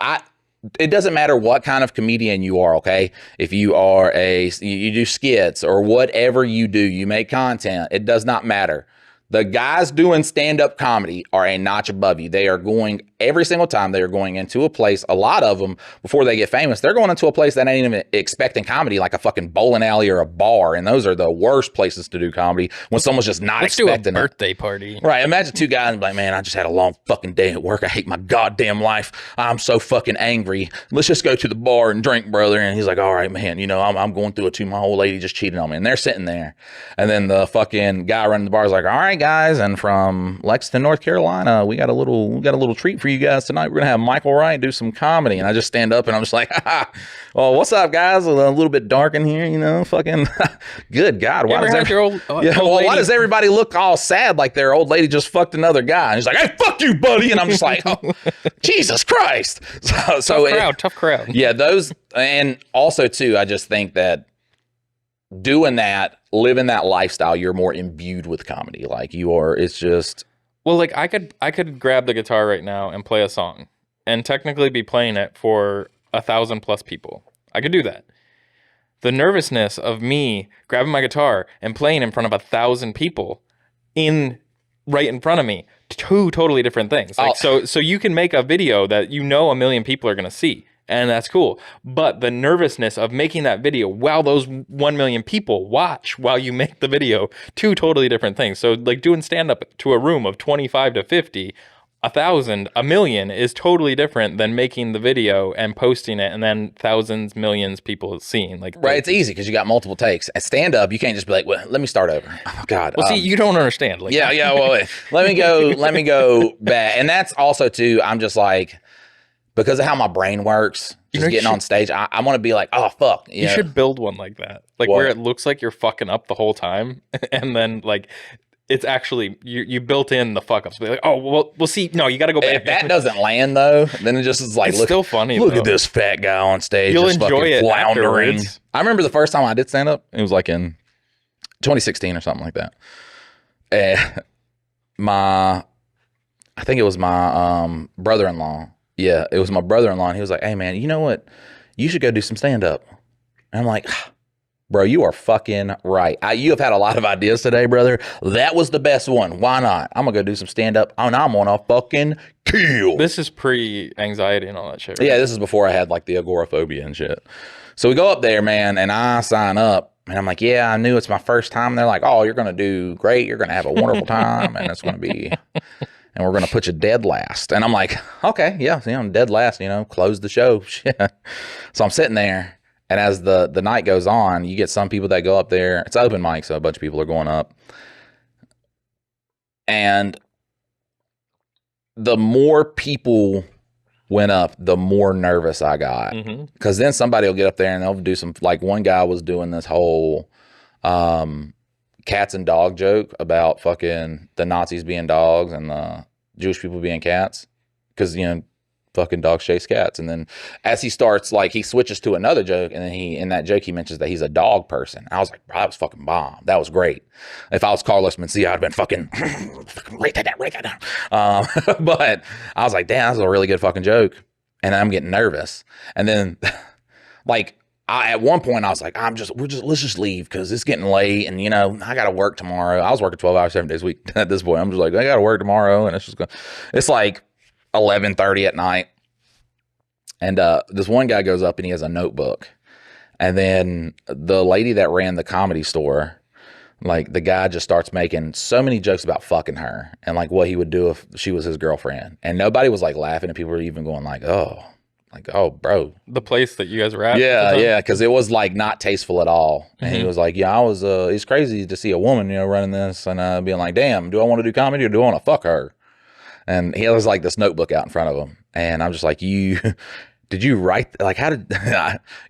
It doesn't matter what kind of comedian you are, okay? If you are you do skits or whatever you do, you make content, it does not matter. The guys doing stand-up comedy are a notch above you. They are going, every single time they are going into a place, a lot of them, before they get famous, they're going into a place that ain't even expecting comedy, like a fucking bowling alley or a bar. And those are the worst places to do comedy when someone's just not expecting do a birthday party. Right. Imagine two guys like, man, I just had a long fucking day at work. I hate my goddamn life. I'm so fucking angry. Let's just go to the bar and drink, brother. And he's like, all right, man, you know, I'm going through it too. My old lady just cheated on me. And they're sitting there. And then the fucking guy running the bar is like, all right, guys, and from Lexington, North Carolina, we got a little treat for you guys tonight. We're gonna have Michael Wright do some comedy, and I just stand up and I'm just like, well, what's up, guys? A little bit dark in here, you know, fucking good God, why does why does everybody look all sad like their old lady just fucked another guy? And he's like, hey, fuck you, buddy, and I'm just like, oh, Jesus Christ. Tough crowd. Yeah, those, and also too, I just think that doing that, living that lifestyle, you're more imbued with comedy. Like you are, it's just. Well, like I could grab the guitar right now and play a song and technically be playing it for 1,000+ people. I could do that. The nervousness of me grabbing my guitar and playing in front of 1,000 people right in front of me, two totally different things. Like, so you can make a video that you know 1 million people are going to see. And that's cool. But the nervousness of making that video while those 1 million people watch while you make the video, two totally different things. So like doing stand-up to a room of 25 to 50, 1,000, 1 million is totally different than making the video and posting it and then thousands, millions people seeing. Like, right, it's easy because you got multiple takes. At stand-up, you can't just be like, well, let me start over. Oh God. Well, see, you don't understand. Like, yeah. Well, wait. let me go back. And that's also too, I'm just like, because of how my brain works, just getting on stage, I want to be like, oh, fuck. You should build one like that. Like where it looks like you're fucking up the whole time. And then like, it's actually, you built in the fuck ups. Be like, oh, well, we'll see. No, you got to go back. If that doesn't land though, then it just is like, it's still funny. Look at this fat guy on stage. You'll just enjoy it floundering. afterwards. I remember the first time I did stand up, it was like in 2016 or something like that. I think it was my brother-in-law. Yeah, it was my brother-in-law, and he was like, hey, man, you know what? You should go do some stand-up. And I'm like, bro, you are fucking right. You have had a lot of ideas today, brother. That was the best one. Why not? I'm going to go do some stand-up, and I'm going to fucking kill. This is pre-anxiety and all that shit, right? Yeah, this is before I had, like, the agoraphobia and shit. So we go up there, man, and I sign up, and I'm like, yeah, I knew it's my first time. And they're like, oh, you're going to do great. You're going to have a wonderful time, and it's going to be... and we're going to put you dead last. And I'm like, okay, yeah, I'm dead last, close the show. So I'm sitting there, and as the night goes on, you get some people that go up there. It's open mic, so a bunch of people are going up. And the more people went up, the more nervous I got. Because then somebody will get up there and they'll do some, like one guy was doing this whole cats and dog joke about fucking the Nazis being dogs and the Jewish people being cats, because fucking dogs chase cats. And then as he starts, like, he switches to another joke, and then in that joke he mentions that he's a dog person. I was like, bro, that was fucking bomb. That was great. If I was Carlos Mencia, I'd have been fucking write that down. But I was like, damn, that's a really good fucking joke. And I'm getting nervous. And then like, at one point I was like, let's just leave because it's getting late, and I got to work tomorrow. I was working 12 hours 7 days a week at this point. I'm just like, I got to work tomorrow, and it's like 11:30 at night, and this one guy goes up and he has a notebook, and then the lady that ran the comedy store, like, the guy just starts making so many jokes about fucking her and like what he would do if she was his girlfriend, and nobody was like laughing, and people were even going like, oh, bro. The place that you guys were at? Yeah, because it was like not tasteful at all. And he was like, yeah, it's crazy to see a woman, running this, and being like, damn, do I want to do comedy or do I want to fuck her? And he has like this notebook out in front of him. And I'm just like, did you write, like, how did,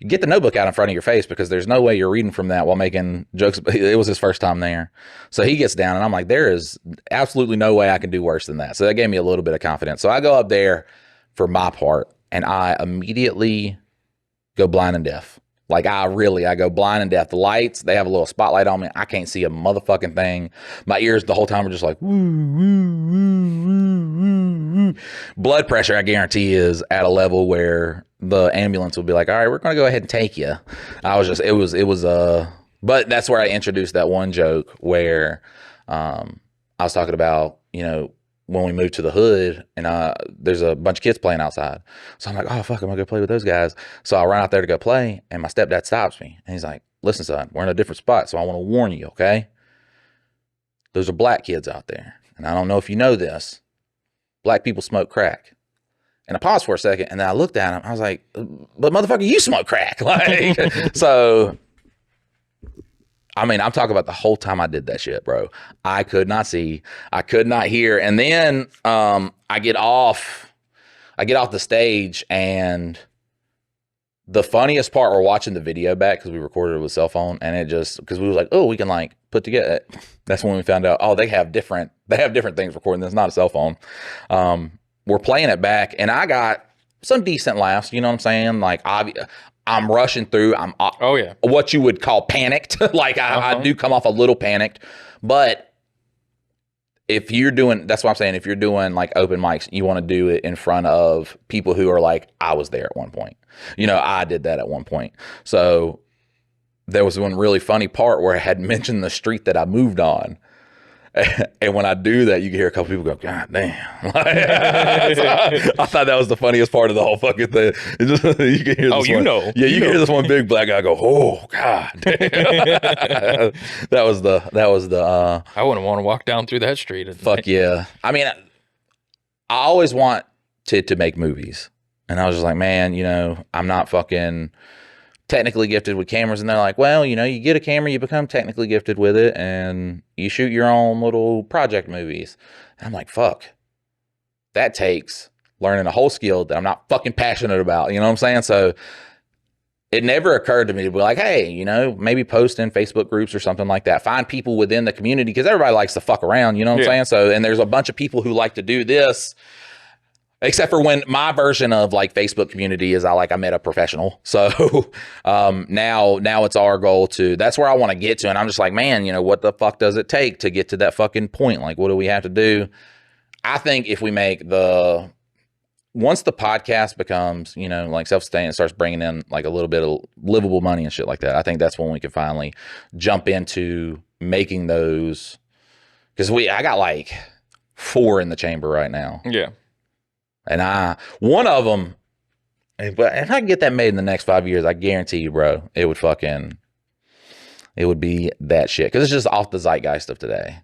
get the notebook out in front of your face, because there's no way you're reading from that while making jokes. It was his first time there. So he gets down, and I'm like, there is absolutely no way I can do worse than that. So that gave me a little bit of confidence. So I go up there for my part, and I immediately go blind and deaf. Like, I go blind and deaf. The lights, they have a little spotlight on me. I can't see a motherfucking thing. My ears the whole time are just like, woo, woo, woo, woo, woo. Blood pressure, I guarantee, is at a level where the ambulance will be like, all right, we're going to go ahead and take you. But that's where I introduced that one joke where I was talking about, when we moved to the hood and there's a bunch of kids playing outside. So I'm like, oh, fuck, I'm going to go play with those guys. So I run out there to go play, and my stepdad stops me. And he's like, listen, son, we're in a different spot, so I want to warn you, okay? Those are black kids out there. And I don't know if you know this. Black people smoke crack. And I paused for a second, and then I looked at him. I was like, but motherfucker, you smoke crack. Like, so, I mean, I'm talking about the whole time I did that shit, bro. I could not see. I could not hear. And then I get off the stage, and the funniest part, we're watching the video back because we recorded it with a cell phone, and it just, because we was like, oh, we can like put together. That's when we found out, oh, they have different things recording. That's not a cell phone. We're playing it back, and I got some decent laughs. You know what I'm saying? Like, I'm rushing through. I'm what you would call panicked. Like I do come off a little panicked, but if you're doing, that's what I'm saying. If you're doing like open mics, you want to do it in front of people who are like, I was there at one point. I did that at one point. So there was one really funny part where I had mentioned the street that I moved on. And when I do that, you can hear a couple people go, God damn. I thought that was the funniest part of the whole fucking thing. You can hear this one. Yeah, you can hear this one big black guy go, oh, God damn. That was the I wouldn't want to walk down through that street. Fuck yeah. I mean, I always want to make movies. And I was just like, man, I'm not fucking technically gifted with cameras. And they're like, well, you get a camera, you become technically gifted with it, and you shoot your own little project movies. And I'm like, fuck, that takes learning a whole skill that I'm not fucking passionate about. You know what I'm saying? So it never occurred to me to be like, hey, maybe post in Facebook groups or something like that. Find people within the community, because everybody likes to fuck around. You know what I'm saying? So, and there's a bunch of people who like to do this. Except for when my version of like Facebook community is I met a professional. So now it's our goal that's where I want to get to. And I'm just like, man, what the fuck does it take to get to that fucking point? Like, what do we have to do? I think if we make once the podcast becomes, like self-sustaining and starts bringing in like a little bit of livable money and shit like that, I think that's when we can finally jump into making those. Because I got like 4 in the chamber right now. Yeah. And one of them, if I can get that made in the next 5 years, I guarantee you, bro, it would be that shit. Because it's just off the zeitgeist of today.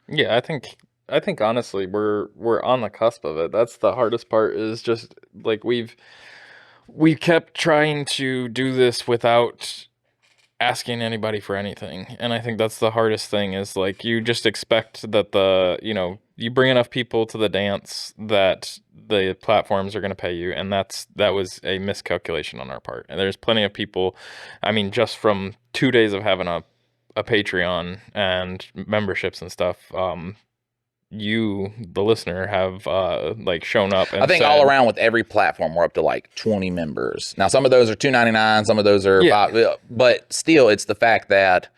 Yeah, I think honestly, we're on the cusp of it. That's the hardest part, is just like we've kept trying to do this without asking anybody for anything. And I think that's the hardest thing, is like you just expect that you bring enough people to the dance that the platforms are going to pay you, and that was a miscalculation on our part. And there's plenty of people, I mean, just from 2 days of having a Patreon and memberships and stuff, you, the listener, have shown up. And I think all around with every platform, we're up to like 20 members. Now, some of those are $2.99, some of those are $5, but still, it's the fact that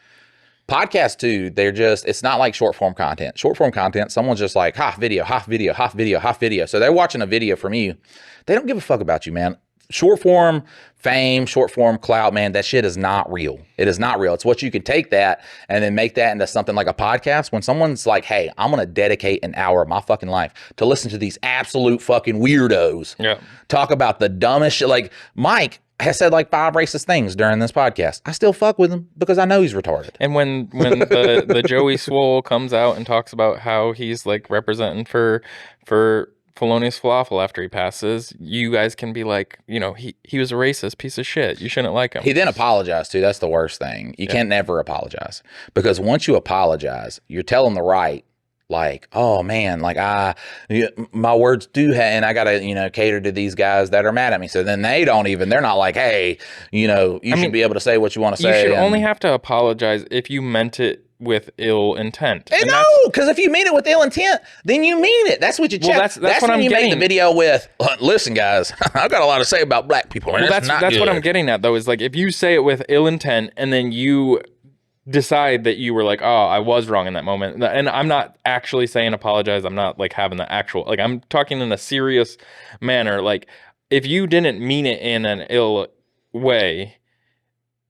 podcasts too, it's not like short form content. Short form content, someone's just like, video. So they're watching a video from you. They don't give a fuck about you, man. Short form fame, short form clout, man, that shit is not real. It is not real. It's what you can take that and then make that into something like a podcast. When someone's like, hey, I'm going to dedicate an hour of my fucking life to listen to these absolute fucking weirdos talk about the dumbest shit. Like Mike has said like 5 racist things during this podcast. I still fuck with him because I know he's retarded. And when the Joey Swole comes out and talks about how he's like representing for Felonious Falafel after he passes, you guys can be like, he was a racist piece of shit. You shouldn't like him. He then apologized too. That's the worst thing. You can't never apologize, because once you apologize, you're telling the right, like, oh man, like my words do and I gotta, cater to these guys that are mad at me. So then they're not like, hey, you should be able to say what you want to say. You should only have to apologize if you meant it with ill intent. No, because if you mean it with ill intent, then you mean it. That's what you check. Well, that's what when I'm you make the video with, listen, guys, I've got a lot to say about black people. Well, that's what I'm getting at, though, is like if you say it with ill intent and then you decide that you were like, oh, I was wrong in that moment. And I'm not actually saying apologize. I'm not like having the actual, like I'm talking in a serious manner. Like if you didn't mean it in an ill way,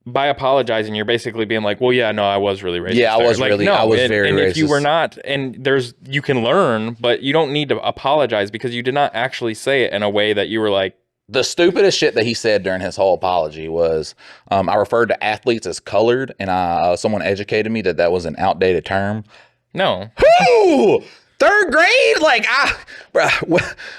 by apologizing, you're basically being like, well, yeah, no, I was really racist. Yeah, I was like, really, no, I was and, very and racist. if you were not, and you can learn, but you don't need to apologize because you did not actually say it in a way that you were like, the stupidest shit that he said during his whole apology was, I referred to athletes as colored, and someone educated me that was an outdated term. no. Who? Third grade? Like,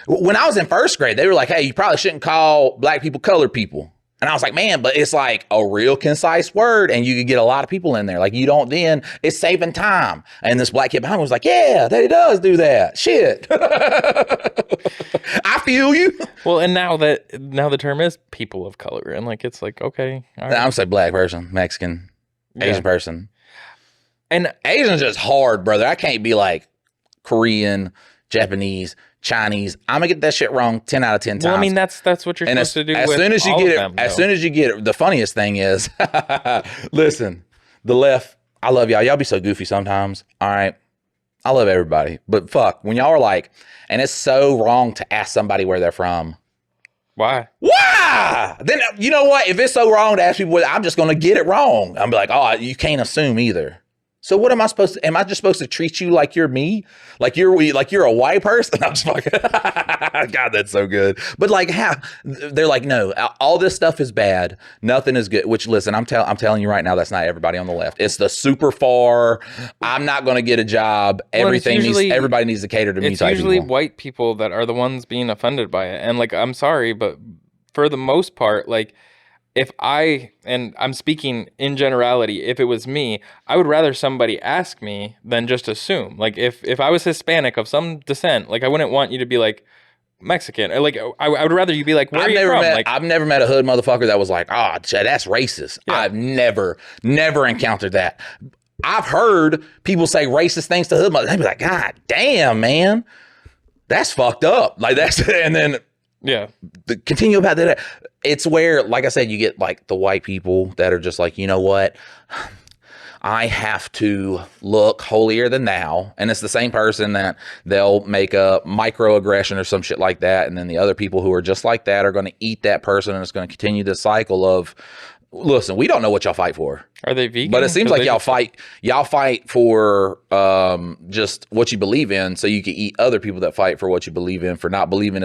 when I was in first grade, they were like, hey, you probably shouldn't call black people colored people. And I was like, man, but it's like a real concise word, and you could get a lot of people in there. Like, you don't then, it's saving time. And this black kid behind me was like, yeah, that does do that. Shit. I feel you. Well, and now the term is people of color, and like it's like, okay, all right. I'm saying black person, Mexican, Asian person. And Asian's just hard, brother. I can't be like Korean, Japanese, Chinese. I'm gonna get that shit wrong 10 out of 10 times. well, I mean that's what you're supposed to do. As with soon as you all get of it, them, as though. soon as you get it, the funniest thing is, listen, the left. I love y'all. Y'all be so goofy sometimes. All right, I love everybody, but fuck when y'all are like, and it's so wrong to ask somebody where they're from. Why? Why? Then you know what? If it's so wrong to ask people, I'm just gonna get it wrong. I'm like, oh, you can't assume either. So what am I supposed to? Am I just supposed to treat you like you're me? Like you're a white person? I'm just fucking. God, that's so good. But like, how they're like, no, all this stuff is bad. Nothing is good. Which listen, I'm telling you right now, that's not everybody on the left. It's the super far. I'm not going to get a job. Everybody needs to cater to me. It's type usually people. white people that are the ones being offended by it, and like, I'm sorry, but for the most part, like. And I'm speaking in generality, if it was me, I would rather somebody ask me than just assume. Like if I was Hispanic of some descent, like I wouldn't want you to be like Mexican. Or like I would rather you be like, where are you from? I've never met a hood motherfucker that was like, oh, that's racist. Yeah. I've never encountered that. I've heard people say racist things to hood motherfuckers. They'd be like, God damn, man, that's fucked up. Like that's, and then yeah, continue about that. It's where, like I said, you get like the white people that are just like, you know what? I have to look holier than thou. And it's the same person that they'll make a microaggression or some shit like that. And then the other people who are just like that are going to eat that person. And it's going to continue this cycle of, listen, we don't know what y'all fight for. Are they vegan? But it seems like y'all fight for just what you believe in. So you can eat other people that fight for what you believe in for not believing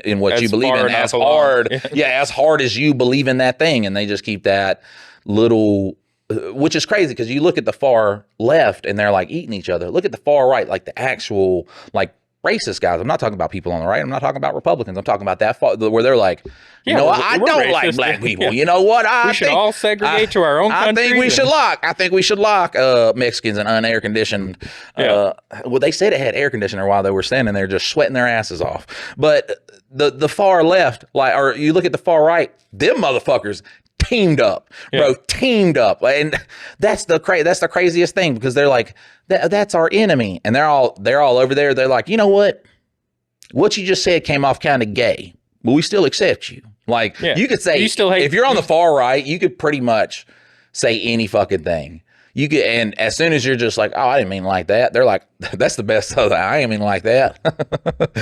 in what you believe in as hard. As hard as you believe in that thing. And they just keep that little, which is crazy because you look at the far left and they're like eating each other. Look at the far right, like the actual like racist guys. I'm not talking about people on the right. I'm not talking about Republicans. I'm talking about that far where they're like, you know what? I don't like black people. Yeah. You know what? We should all segregate to our own country. I think we should lock Mexicans in unair conditioned. Well, they said it had air conditioner while they were standing there just sweating their asses off. But the far left, like, or you look at the far right, them motherfuckers teamed up, bro, teamed up. And that's the craziest thing because they're like, that's our enemy. And they're all over there. They're like, you know what you just said came off kind of gay, but we still accept you. Like you could say, if you're on the far right, you could pretty much say any fucking thing. You could, and as soon as you're just like, oh, I didn't mean like that. They're like, that's the best. I didn't mean like that.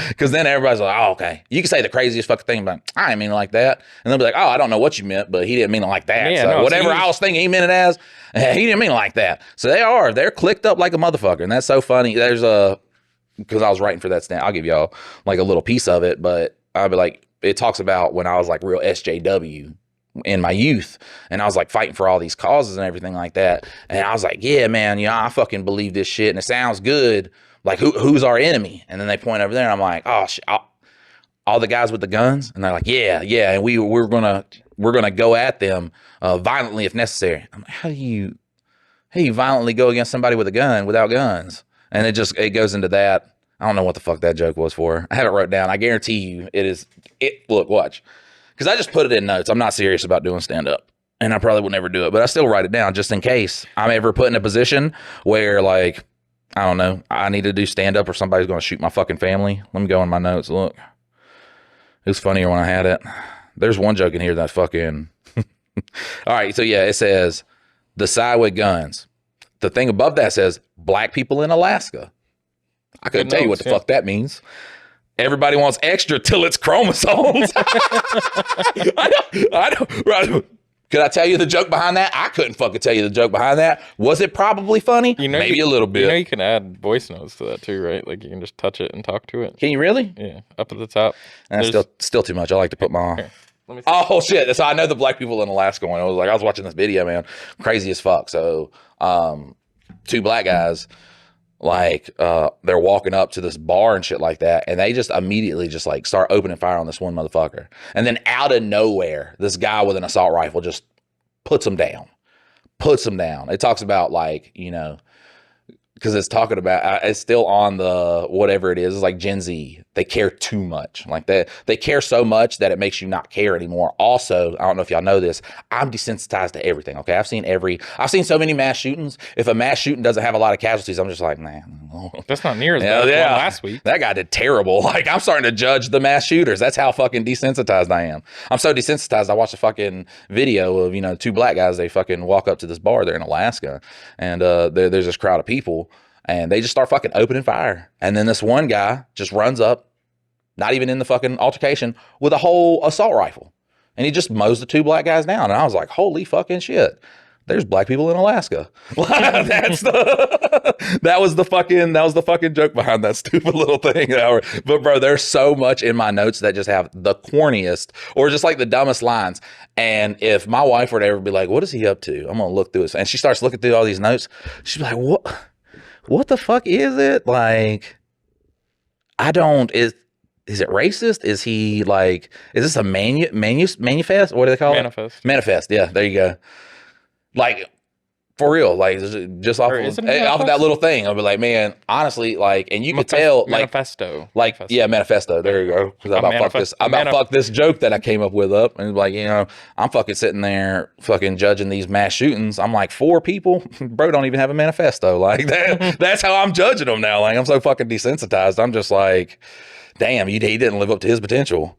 Because then everybody's like, oh, okay. You can say the craziest fucking thing, but I didn't mean like that. And they'll be like, oh, I don't know what you meant, but he didn't mean it like that. Yeah, so no, whatever I was thinking he meant it as, he didn't mean it like that. So they're clicked up like a motherfucker. And that's so funny. Because I was writing for that stand. I'll give y'all like a little piece of it, but I'll be like, it talks about when I was like real SJW in my youth, and I was like fighting for all these causes and everything like that. And I was like, yeah, man, I fucking believe this shit and it sounds good. Like who's our enemy? And then they point over there and I'm like, oh shit, all the guys with the guns. And they're like, yeah. And we're gonna go at them violently if necessary. I'm like, how do you violently go against somebody with a gun without guns? And it goes into that. I don't know what the fuck that joke was for. I have it wrote down. I guarantee you look, watch. Because I just put it in notes. I'm not serious about doing stand-up. And I probably will never do it. But I still write it down just in case I'm ever put in a position where, like, I don't know, I need to do stand-up or somebody's going to shoot my fucking family. Let me go in my notes. Look. It was funnier when I had it. There's one joke in here that's fucking... All right, so yeah, it says, the side with guns. The thing above that says, black people in Alaska. I couldn't tell you what the fuck that means. Everybody wants extra till it's chromosomes. I know. Right. Could I tell you the joke behind that? I couldn't fucking tell you the joke behind that. Was it probably funny? Maybe a little bit. You know you can add voice notes to that too, right? Like you can just touch it and talk to it. Can you really? Yeah, up at the top. That's still too much. I like to put my... Here, let me see. Oh, shit. So I know the black people in Alaska one. I was watching this video, man. Crazy as fuck. So two black guys, like they're walking up to this bar and shit like that, and they just immediately just like start opening fire on this one motherfucker, and then out of nowhere this guy with an assault rifle just puts him down. It talks about, like, you know, because it's talking about, it's still on the whatever it is. It's like Gen Z. They care too much. Like they care so much that it makes you not care anymore. Also, I don't know if y'all know this, I'm desensitized to everything. Okay, I've seen so many mass shootings. If a mass shooting doesn't have a lot of casualties, I'm just like, man, that's not near as bad as one last week. That guy did terrible. Like, I'm starting to judge the mass shooters. That's how fucking desensitized I am. I'm so desensitized. I watched a fucking video of, you know, two black guys. They fucking walk up to this bar there in Alaska, and there's this crowd of people. And they just start fucking opening fire. And then this one guy just runs up, not even in the fucking altercation, with a whole assault rifle. And he just mows the two black guys down. And I was like, holy fucking shit. There's black people in Alaska. That was the fucking joke behind that stupid little thing. But bro, there's so much in my notes that just have the corniest or just like the dumbest lines. And if my wife were to ever be like, what is he up to? I'm going to look through it. And she starts looking through all these notes. She's like, what the fuck is it? Like, is it racist? Is he like, is this a manifest? What do they call it? Manifest. Yeah, there you go. Like, for real, like, just off of that little thing, I'll be like, man, honestly, like, and you could tell, like, manifesto. Like, yeah, manifesto. There you go. Because I about fucked this joke that I came up with up, and like, you know, I'm fucking sitting there, fucking judging these mass shootings. I'm like, 4 people, bro, don't even have a manifesto. Like that. That's how I'm judging them now. Like, I'm so fucking desensitized. I'm just like, damn, he didn't live up to his potential.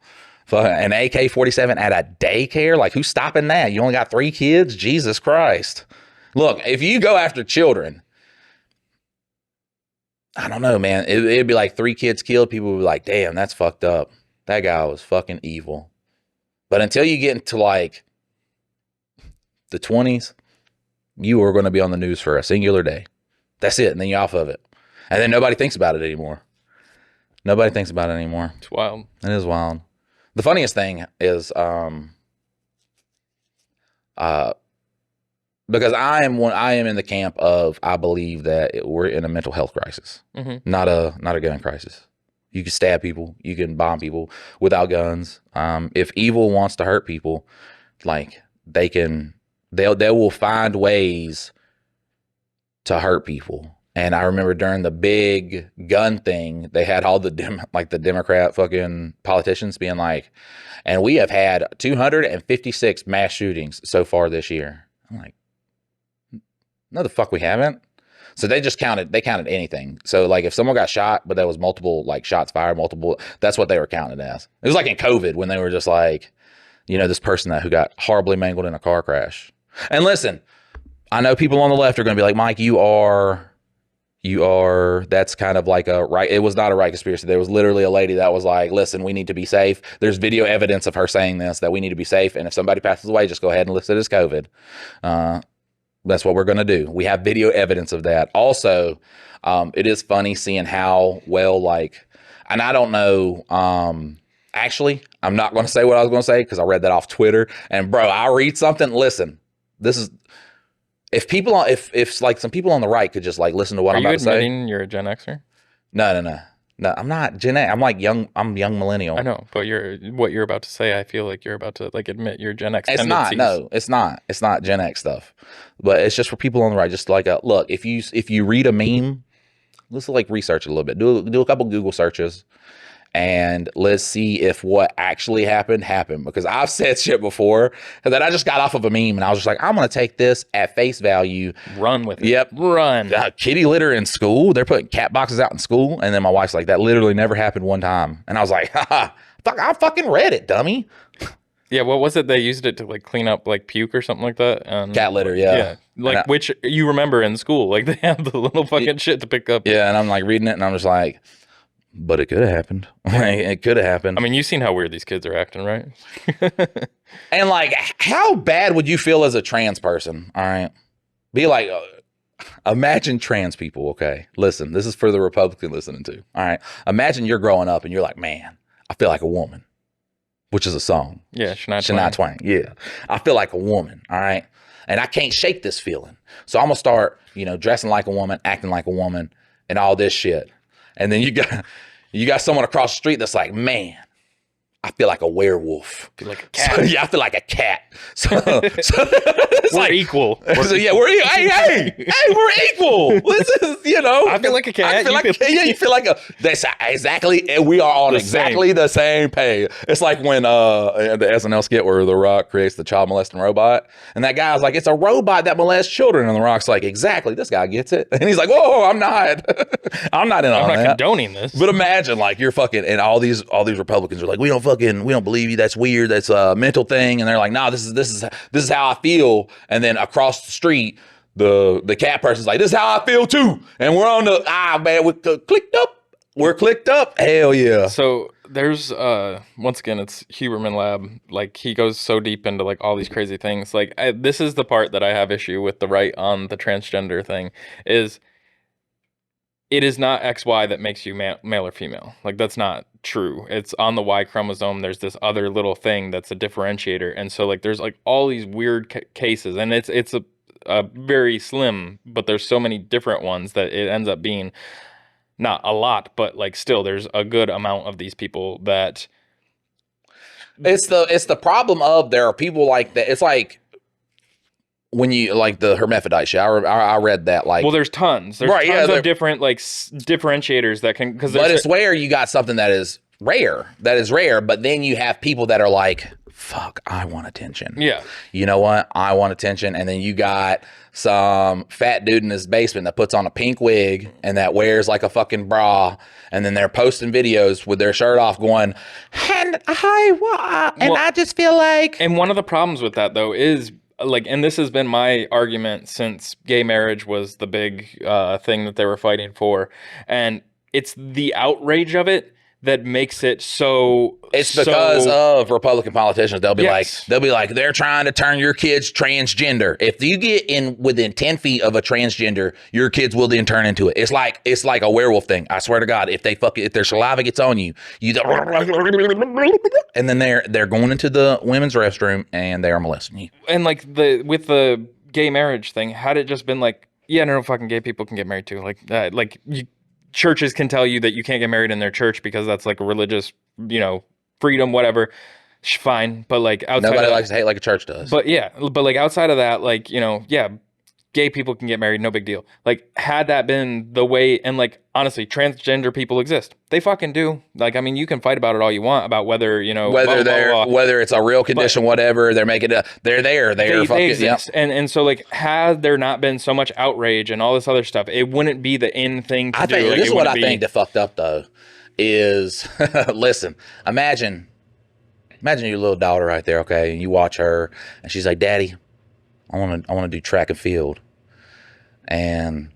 An AK-47 at a daycare? Like, who's stopping that? You only got 3 kids? Jesus Christ. Look, if you go after children, I don't know, man. It'd be like 3 kids killed. People would be like, damn, that's fucked up. That guy was fucking evil. But until you get into like the 20s, you are going to be on the news for a singular day. That's it. And then you're off of it. And then nobody thinks about it anymore. It's wild. It is wild. The funniest thing is, because I am in the camp of, I believe that we're in a mental health crisis, not a gun crisis. You can stab people, you can bomb people without guns. If evil wants to hurt people, like they will find ways to hurt people. And I remember during the big gun thing, they had all the Democrat fucking politicians being like, and we have had 256 mass shootings so far this year. I'm like, no, the fuck we haven't. So they counted anything. So like if someone got shot, but there was multiple like shots fired, that's what they were counted as. It was like in COVID when they were just like, you know, this person who got horribly mangled in a car crash. And listen, I know people on the left are going to be like, Mike, that's kind of like a right. It was not a right conspiracy. There was literally a lady that was like, listen, we need to be safe. There's video evidence of her saying this, that we need to be safe. And if somebody passes away, just go ahead and list it as COVID. That's what we're going to do. We have video evidence of that. Also, it is funny seeing how well, like, and I don't know, actually, I'm not going to say what I was going to say because I read that off Twitter. And bro, I read something. Listen, this is, if like some people on the right could just like listen to what I'm about to say. Are you admitting you're a Gen Xer? No, I'm not Gen X. I'm young millennial. I know, but what you're about to say, I feel like you're about to like admit your Gen X tendencies. It's not Gen X stuff. But it's just for people on the right. Just like look, if you read a meme, let's like research it a little bit. Do a couple Google searches, and let's see if what actually happened. Because I've said shit before that I just got off of a meme and I was just like, I'm gonna take this at face value, run with it. Yep, run. Kitty litter in school. They're putting cat boxes out in school, and then my wife's like, that literally never happened one time, and I was like, haha, fuck, I fucking read it, dummy. Yeah, what was it? They used it to like clean up like puke or something like that. Cat litter, yeah. Like which you remember in school, like they have the little fucking shit to pick up. Yeah, and I'm like reading it, and I'm just like, but it could have happened. It could have happened. I mean, you've seen how weird these kids are acting, right? And like, how bad would you feel as a trans person? All right. Be like, imagine trans people. Okay. Listen, this is for the Republican listening to. All right. Imagine you're growing up and you're like, man, I feel like a woman, which is a song. Yeah. Shania Twain. Yeah. I feel like a woman. All right. And I can't shake this feeling. So I'm going to start, dressing like a woman, acting like a woman, and all this shit. And then you got someone across the street that's like, man, I feel like a werewolf. Feel like a cat. So, yeah, I feel like a cat. So it's We're like equal. Yeah, we're hey, we're equal. This is, I feel like a cat. I feel like you feel like a. That's exactly. And we are on exactly the same page. It's like when the SNL skit where The Rock creates the child molesting robot, and that guy's like, it's a robot that molests children, and The Rock's like, exactly. This guy gets it, and he's like, whoa, I'm not. I'm not condoning this. But imagine like you're fucking, and all these Republicans are like, we don't believe you. That's weird. That's a mental thing. And they're like, nah, this is how I feel. And then across the street, the cat person's like, this is how I feel too. And we're on the man, we're clicked up. We're clicked up. Hell yeah. So there's once again, it's Huberman Lab. Like he goes so deep into like all these crazy things. Like this is the part that I have issue with the right on the transgender thing is. It is not XY that makes you male or female. Like, that's not true. It's on the Y chromosome. There's this other little thing that's a differentiator. And so, like, there's, like, all these weird cases. And it's a very slim, but there's so many different ones that it ends up being not a lot, but, like, still, there's a good amount of these people that... It's the problem of there are people like that. It's like... When you like the hermaphrodite shit, I read that like. Well, there's tons. There's tons of different like differentiators that can but it's where you got something that is rare. But then you have people that are like, fuck, I want attention. Yeah. You know what? I want attention. And then you got some fat dude in his basement that puts on a pink wig and that wears like a fucking bra. And then they're posting videos with their shirt off going, and I just feel like. And one of the problems with that though is. Like, and this has been my argument since gay marriage was the big thing that they were fighting for. And it's the outrage of it that makes it so... It's because of Republican politicians. They'll be like, they're trying to turn your kids transgender. If you get in within 10 feet of a transgender, your kids will then turn into it. It's like a werewolf thing. I swear to God, if their saliva gets on you, and then they're going into the women's restroom and they are molesting you. And like with the gay marriage thing, had it just been like, yeah, no, fucking gay people can get married too. Like churches can tell you that you can't get married in their church because that's like a religious, freedom, whatever. Fine. But like outside nobody likes to hate like a church does. But yeah, but like outside of that, like, yeah, gay people can get married, no big deal. Like had that been the way, and like honestly, transgender people exist. They fucking do. Like, I mean, you can fight about it all you want about whether, whether it's a real condition, whatever, they're making it, they're there. They exist. Yep. And so like had there not been so much outrage and all this other stuff, it wouldn't be the in thing to do. Think like, this is what I think that fucked up though is listen, imagine your little daughter right there, okay, and you watch her and she's like, Daddy, I want to do track and field, and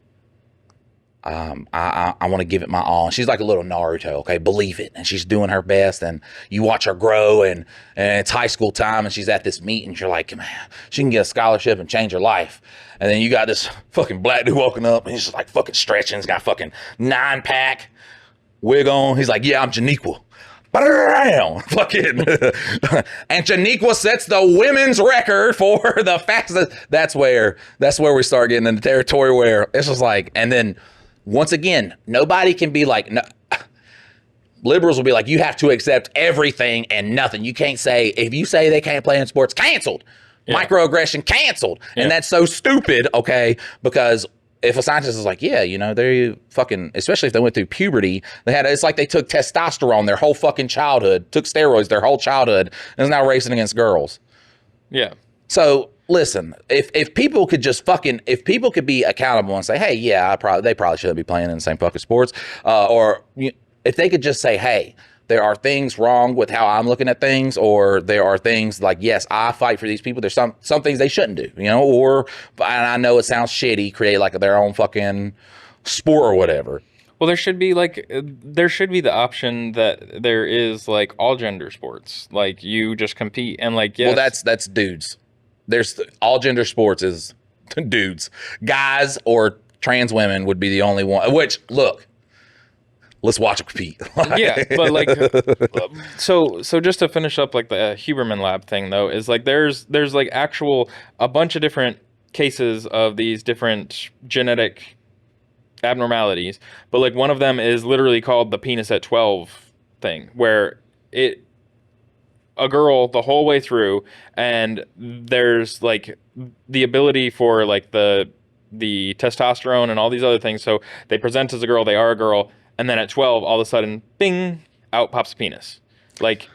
I want to give it my all. And she's like a little Naruto, okay, believe it, and she's doing her best, and you watch her grow, and it's high school time, and she's at this meet, and you're like, man, she can get a scholarship and change her life. And then you got this fucking black dude walking up, and he's just like fucking stretching, he's got a fucking 9-pack wig on. He's like, yeah, I'm Janiqua. Fucking and Janiqua sets the women's record for the fastest. That's where we start getting into territory where it's just like, and then once again, nobody can be like, no, liberals will be like, you have to accept everything and nothing. You can't say, if you say they can't play in sports, canceled. Yeah. Microaggression canceled. Yeah. And that's so stupid, okay, because if a scientist is like, yeah, they're fucking, especially if they went through puberty, it's like they took testosterone their whole fucking childhood, took steroids their whole childhood, and is now racing against girls. Yeah. So listen, if people could just if people could be accountable and say, hey, yeah, they probably shouldn't be playing in the same fucking sports, or if they could just say, hey, there are things wrong with how I'm looking at things, or there are things like, yes, I fight for these people. There's some things they shouldn't do, and I know it sounds shitty, create like their own fucking sport or whatever. Well, there should be the option that there is like all gender sports, like you just compete and like yes. Well, that's dudes. There's all gender sports is dudes. Guys or trans women would be the only one. Which look, let's watch them compete. Yeah, but like, so just to finish up like the Huberman Lab thing though, is like there's like a bunch of different cases of these different genetic abnormalities, but like one of them is literally called the penis at 12 thing, where a girl the whole way through, and there's like the ability for like the testosterone and all these other things, so they present as a girl, they are a girl. And then at 12, all of a sudden, bing, out pops a penis. Like,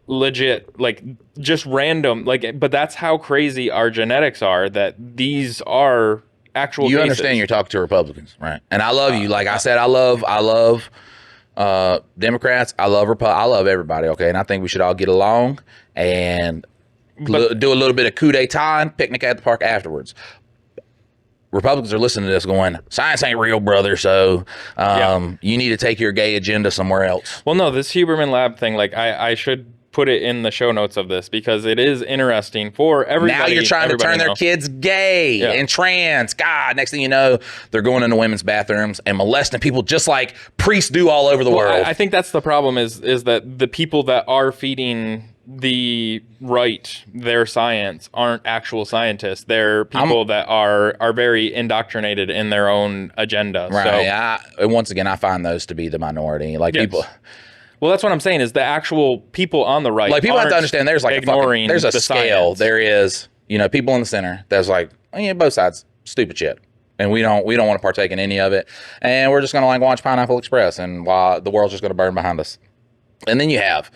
legit, like, just random. Like, but that's how crazy our genetics are, that these are actual cases. Understand you're talking to Republicans, right? And I love you. Like I said, I love Democrats. I love everybody, okay? And I think we should all get along and do a little bit of coup d'etat and picnic at the park afterwards. Republicans are listening to this going, science ain't real, brother, so you need to take your gay agenda somewhere else. Well, no, this Huberman Lab thing, like, I should put it in the show notes of this because it is interesting for everybody. Now you're trying to turn their kids gay and trans. God, next thing you know, they're going into women's bathrooms and molesting people just like priests do all over the world. I think that's the problem is that the people that are feeding the right their science aren't actual scientists. They're people that are very indoctrinated in their own agenda. Right. So, once again, I find those to be the minority. Like people. Well, that's what I'm saying is the actual people on the right. Like people have to understand there's like there's a scale. Science. There is, people in the center that's like, both sides stupid shit. And we don't want to partake in any of it. And we're just going to like watch Pineapple Express and while the world's just going to burn behind us. And then you have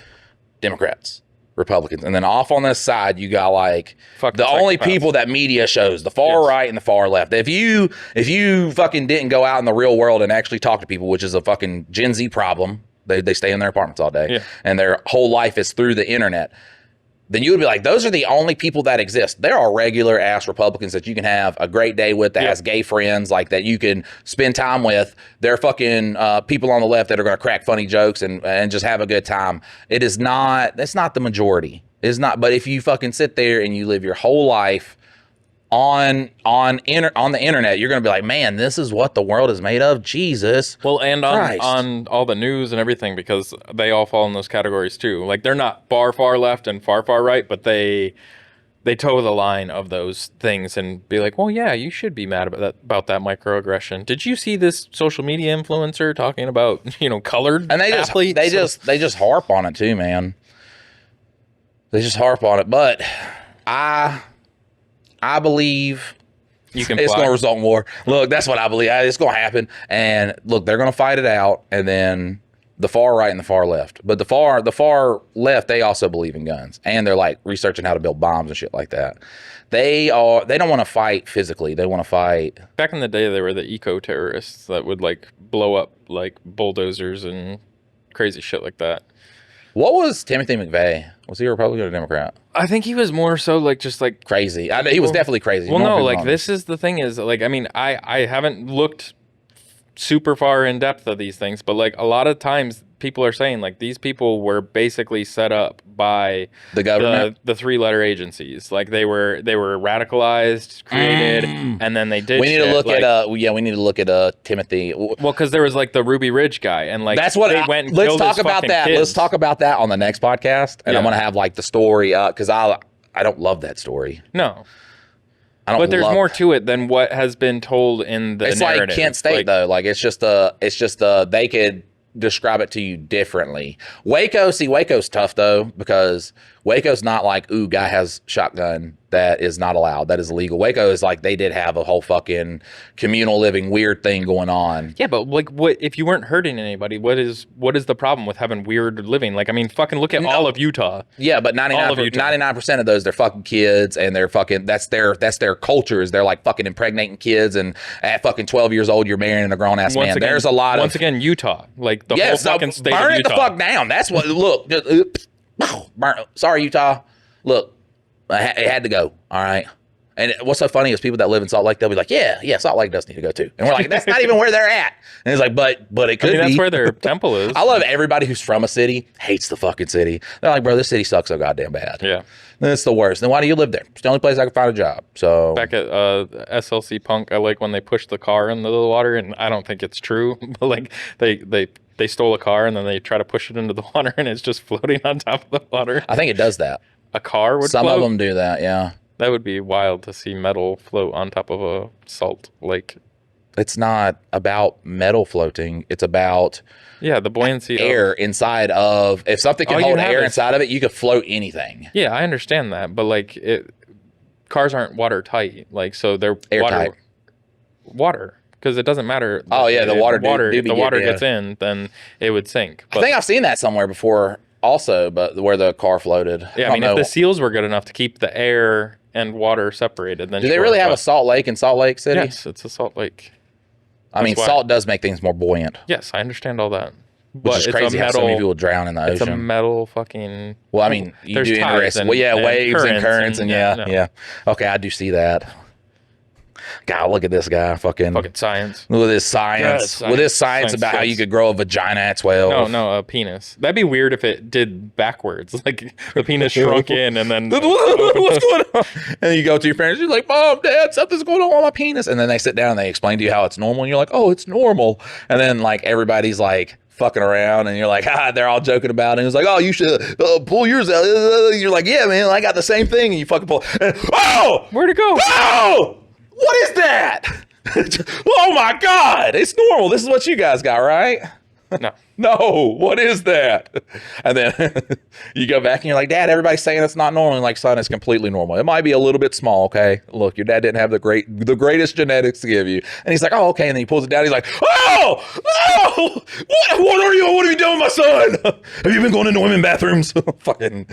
Democrats, Republicans, and then off on this side you got like the only people that media shows, the far right and the far left. If you fucking didn't go out in the real world and actually talk to people, which is a fucking Gen Z problem, they stay in their apartments all day and their whole life is through the internet, then you would be like, those are the only people that exist. There are regular ass Republicans that you can have a great day with, that has gay friends, like that you can spend time with. There are fucking people on the left that are going to crack funny jokes and just have a good time. That's not the majority. It's not. But if you fucking sit there and you live your whole life on the internet, you're going to be like, man, this is what the world is made of. Jesus. Well, and on all the news and everything, because they all fall in those categories too. Like they're not far left and far right, but they toe the line of those things and be like, well, yeah, you should be mad about that microaggression. Did you see this social media influencer talking about, colored athletes? They just harp on it too, man. They just harp on it. But I believe it's going to result in war. Look, that's what I believe. It's going to happen. And look, they're going to fight it out. And then the far right and the far left. But the far left, they also believe in guns. And they're like researching how to build bombs and shit like that. They don't want to fight physically. They want to fight. Back in the day, they were the eco-terrorists that would like blow up like bulldozers and crazy shit like that. What was Timothy McVeigh? Was he a Republican or a Democrat? I think he was more so like just like crazy. He was definitely crazy. Well, no, like this is the thing is like, I mean, I haven't looked super far in depth of these things, but like a lot of times people are saying like these people were basically set up by the government, the 3-letter agencies. Like they were radicalized, created, and then they did. We need to look at we need to look at Timothy. Well, because there was like the Ruby Ridge guy, and like that's what they went. And let's talk about that. Kids. Let's talk about that on the next podcast, and I'm gonna have like the story because I don't love that story. No. But there's more to it than what has been told in the narrative. It's like Kent State though. Like it's just they could describe it to you differently. Waco's tough though, because Waco's not like, ooh, guy has shotgun. That is not allowed. That is illegal. Waco is like they did have a whole fucking communal living weird thing going on. Yeah, but like, what if you weren't hurting anybody? What is the problem with having weird living? Like, I mean, fucking look at all of Utah. Yeah, but 99% of those, they're fucking kids, and they're fucking that's their culture. Is they're like fucking impregnating kids, and at fucking 12 years old, you're marrying a grown ass man. There's a lot once again Utah, like the whole fucking state burn of it Utah. the fuck down. That's what. Look, sorry Utah. Look. It had to go. All right. And what's so funny is people that live in Salt Lake, they'll be like, yeah, Salt Lake does need to go too. And we're like, that's not even where they're at. And it's like, but it could be. That's where their temple is. I love everybody who's from a city, hates the fucking city. They're like, bro, this city sucks so goddamn bad. Yeah. It's the worst. Then why do you live there? It's the only place I can find a job. So back at SLC Punk, I like when they pushed the car into the water, and I don't think it's true, but like they stole a car and then they try to push it into the water and it's just floating on top of the water. I think it does that. A car would Some float? of them do that, yeah. That would be wild to see metal float on top of a salt lake. It's not about metal floating. It's about the buoyancy air inside of. If something can hold air inside of it, you could float anything. Yeah, I understand that, but like cars aren't watertight, like so they're airtight. Water, because it doesn't matter. Oh yeah, the water. If the water gets in, then it would sink. But I think I've seen that somewhere before, also, but where the car floated. Yeah, I mean, if the seals were good enough to keep the air and water separated, then do they really have a salt lake in Salt Lake City? Yes, it's a salt lake. I mean, salt does make things more buoyant. Yes, I understand all that. Which is crazy how so many people drown in the ocean. It's a metal fucking... Well, I mean, you do interesting. Well, yeah, waves and currents and yeah. Okay, I do see that. God, look at this guy. Fucking science. Look at this science. With this science about how you could grow a vagina at 12. No, a penis. That'd be weird if it did backwards. Like the penis shrunk in and then... What's going on? And then you go to your parents, you're like, Mom, Dad, something's going on with my penis. And then they sit down and they explain to you how it's normal. And you're like, oh, it's normal. And then like everybody's like fucking around and you're like, they're all joking about it. And it's like, oh, you should pull yours out. You're like, yeah, man, I got the same thing. And you fucking pull. And, oh! Where'd it go? Oh! What is that? Oh my God, it's normal. This is what you guys got, right? No, what is that? And then you go back and you're like, Dad, everybody's saying it's not normal. And like, son, it's completely normal. It might be a little bit small, okay? Look, your dad didn't have the greatest genetics to give you. And he's like, oh, okay. And then he pulls it down. He's like, oh, what have you done with my son? Have you been going into women's bathrooms? Fucking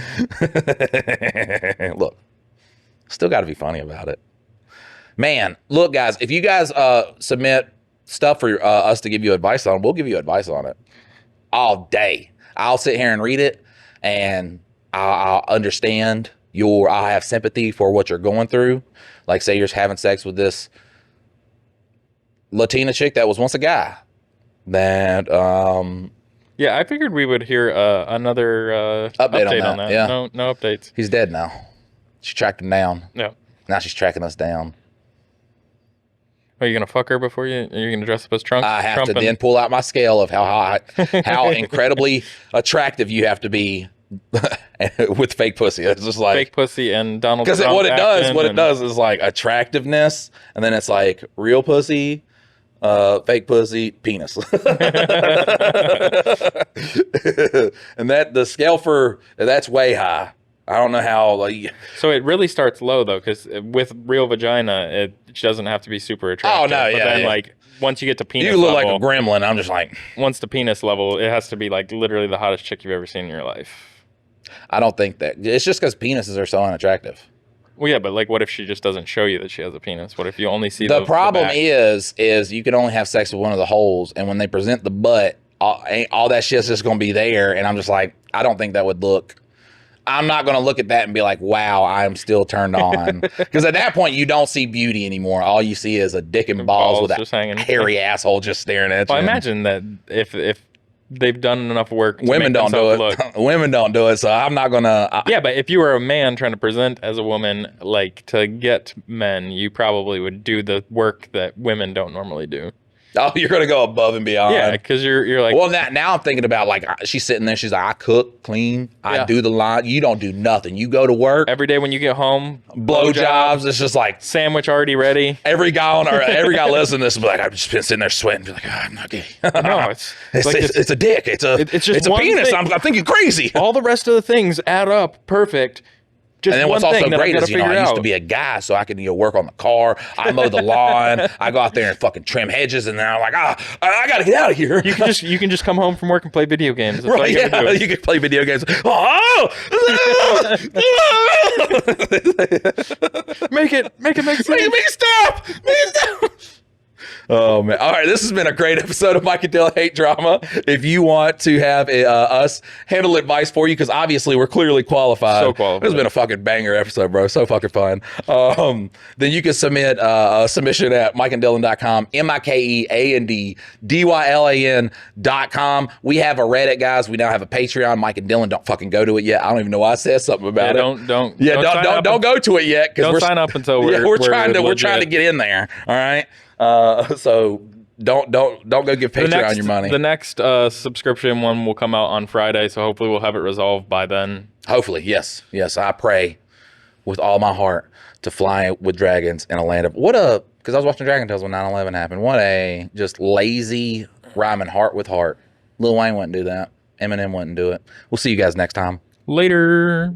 look, still got to be funny about it. Man, look, guys, if you guys submit stuff for us to give you advice on, we'll give you advice on it all day. I'll sit here and read it, and I'll understand I'll have sympathy for what you're going through. Like, say you're having sex with this Latina chick that was once a guy. That, yeah, I figured we would hear another update on that. Yeah. No updates. He's dead now. She tracked him down. Yeah. Now she's tracking us down. Are you gonna fuck her before you're gonna dress up as Trump? I have to then pull out my scale of how incredibly attractive you have to be with fake pussy. It's just like fake pussy and Donald Trump. Because what it does is like attractiveness, and then it's like real pussy, fake pussy, penis. And that the scale for that's way high. I don't know how, like... So it really starts low, though, because with real vagina, it doesn't have to be super attractive. Oh, no, but then, like, once you get to penis level... You look like a gremlin. I'm just like... Once the penis level, it has to be, like, literally the hottest chick you've ever seen in your life. I don't think that... It's just because penises are so unattractive. Well, yeah, but, like, what if she just doesn't show you that she has a penis? What if you only see the problem is you can only have sex with one of the holes, and when they present the butt, all that shit's just going to be there, and I'm just like, I don't think that would look... I'm not going to look at that and be like, wow, I'm still turned on. Because at that point, you don't see beauty anymore. All you see is a dick and balls with a hairy asshole just staring at you. Well, I imagine that if they've done enough work to women don't do it. Women don't do it, so I'm not going to... Yeah, but if you were a man trying to present as a woman, like, to get men, you probably would do the work that women don't normally do. Oh, you're going to go above and beyond. Yeah, because you're like... Well, now I'm thinking about, like, she's sitting there. She's like, I cook, clean. I do the line. You don't do nothing. You go to work. Every day when you get home. Blowjobs. It's just like... Sandwich already ready. Every guy listening to this will be like, I've just been sitting there sweating. Be like, oh, I'm not gay. No, it's a dick. It's a penis. I'm thinking crazy. All the rest of the things add up perfect. Just and then what's also great is, I used to be a guy, so I could work on the car. I mow the lawn. I go out there and fucking trim hedges, and then I'm like, I gotta get out of here. You can just come home from work and play video games. That's right? You can play video games. Oh! Make it make sense. Make it stop. Oh man! All right, this has been a great episode of Mike and Dylan Hate Drama. If you want to have us handle advice for you, because obviously we're clearly qualified. So qualified. This has been a fucking banger episode, bro. So fucking fun. Then you can submit a submission at MikeandDylan.com, MikeandDylan.com. We have a Reddit, guys. We now have a Patreon. Mike and Dylan, don't fucking go to it yet. I don't even know why I said something about it. Don't Don't go to it yet, because Don't sign up until we're trying to legit. get in there. All right. So don't go give Patreon your money. The next subscription one will come out on Friday, so hopefully we'll have it resolved by then. Hopefully, yes. I pray with all my heart to fly with dragons in a land of because I was watching Dragon Tales when 9/11 happened. What a just lazy rhyming heart with heart. Lil Wayne wouldn't do that. Eminem wouldn't do it. We'll see you guys next time. Later.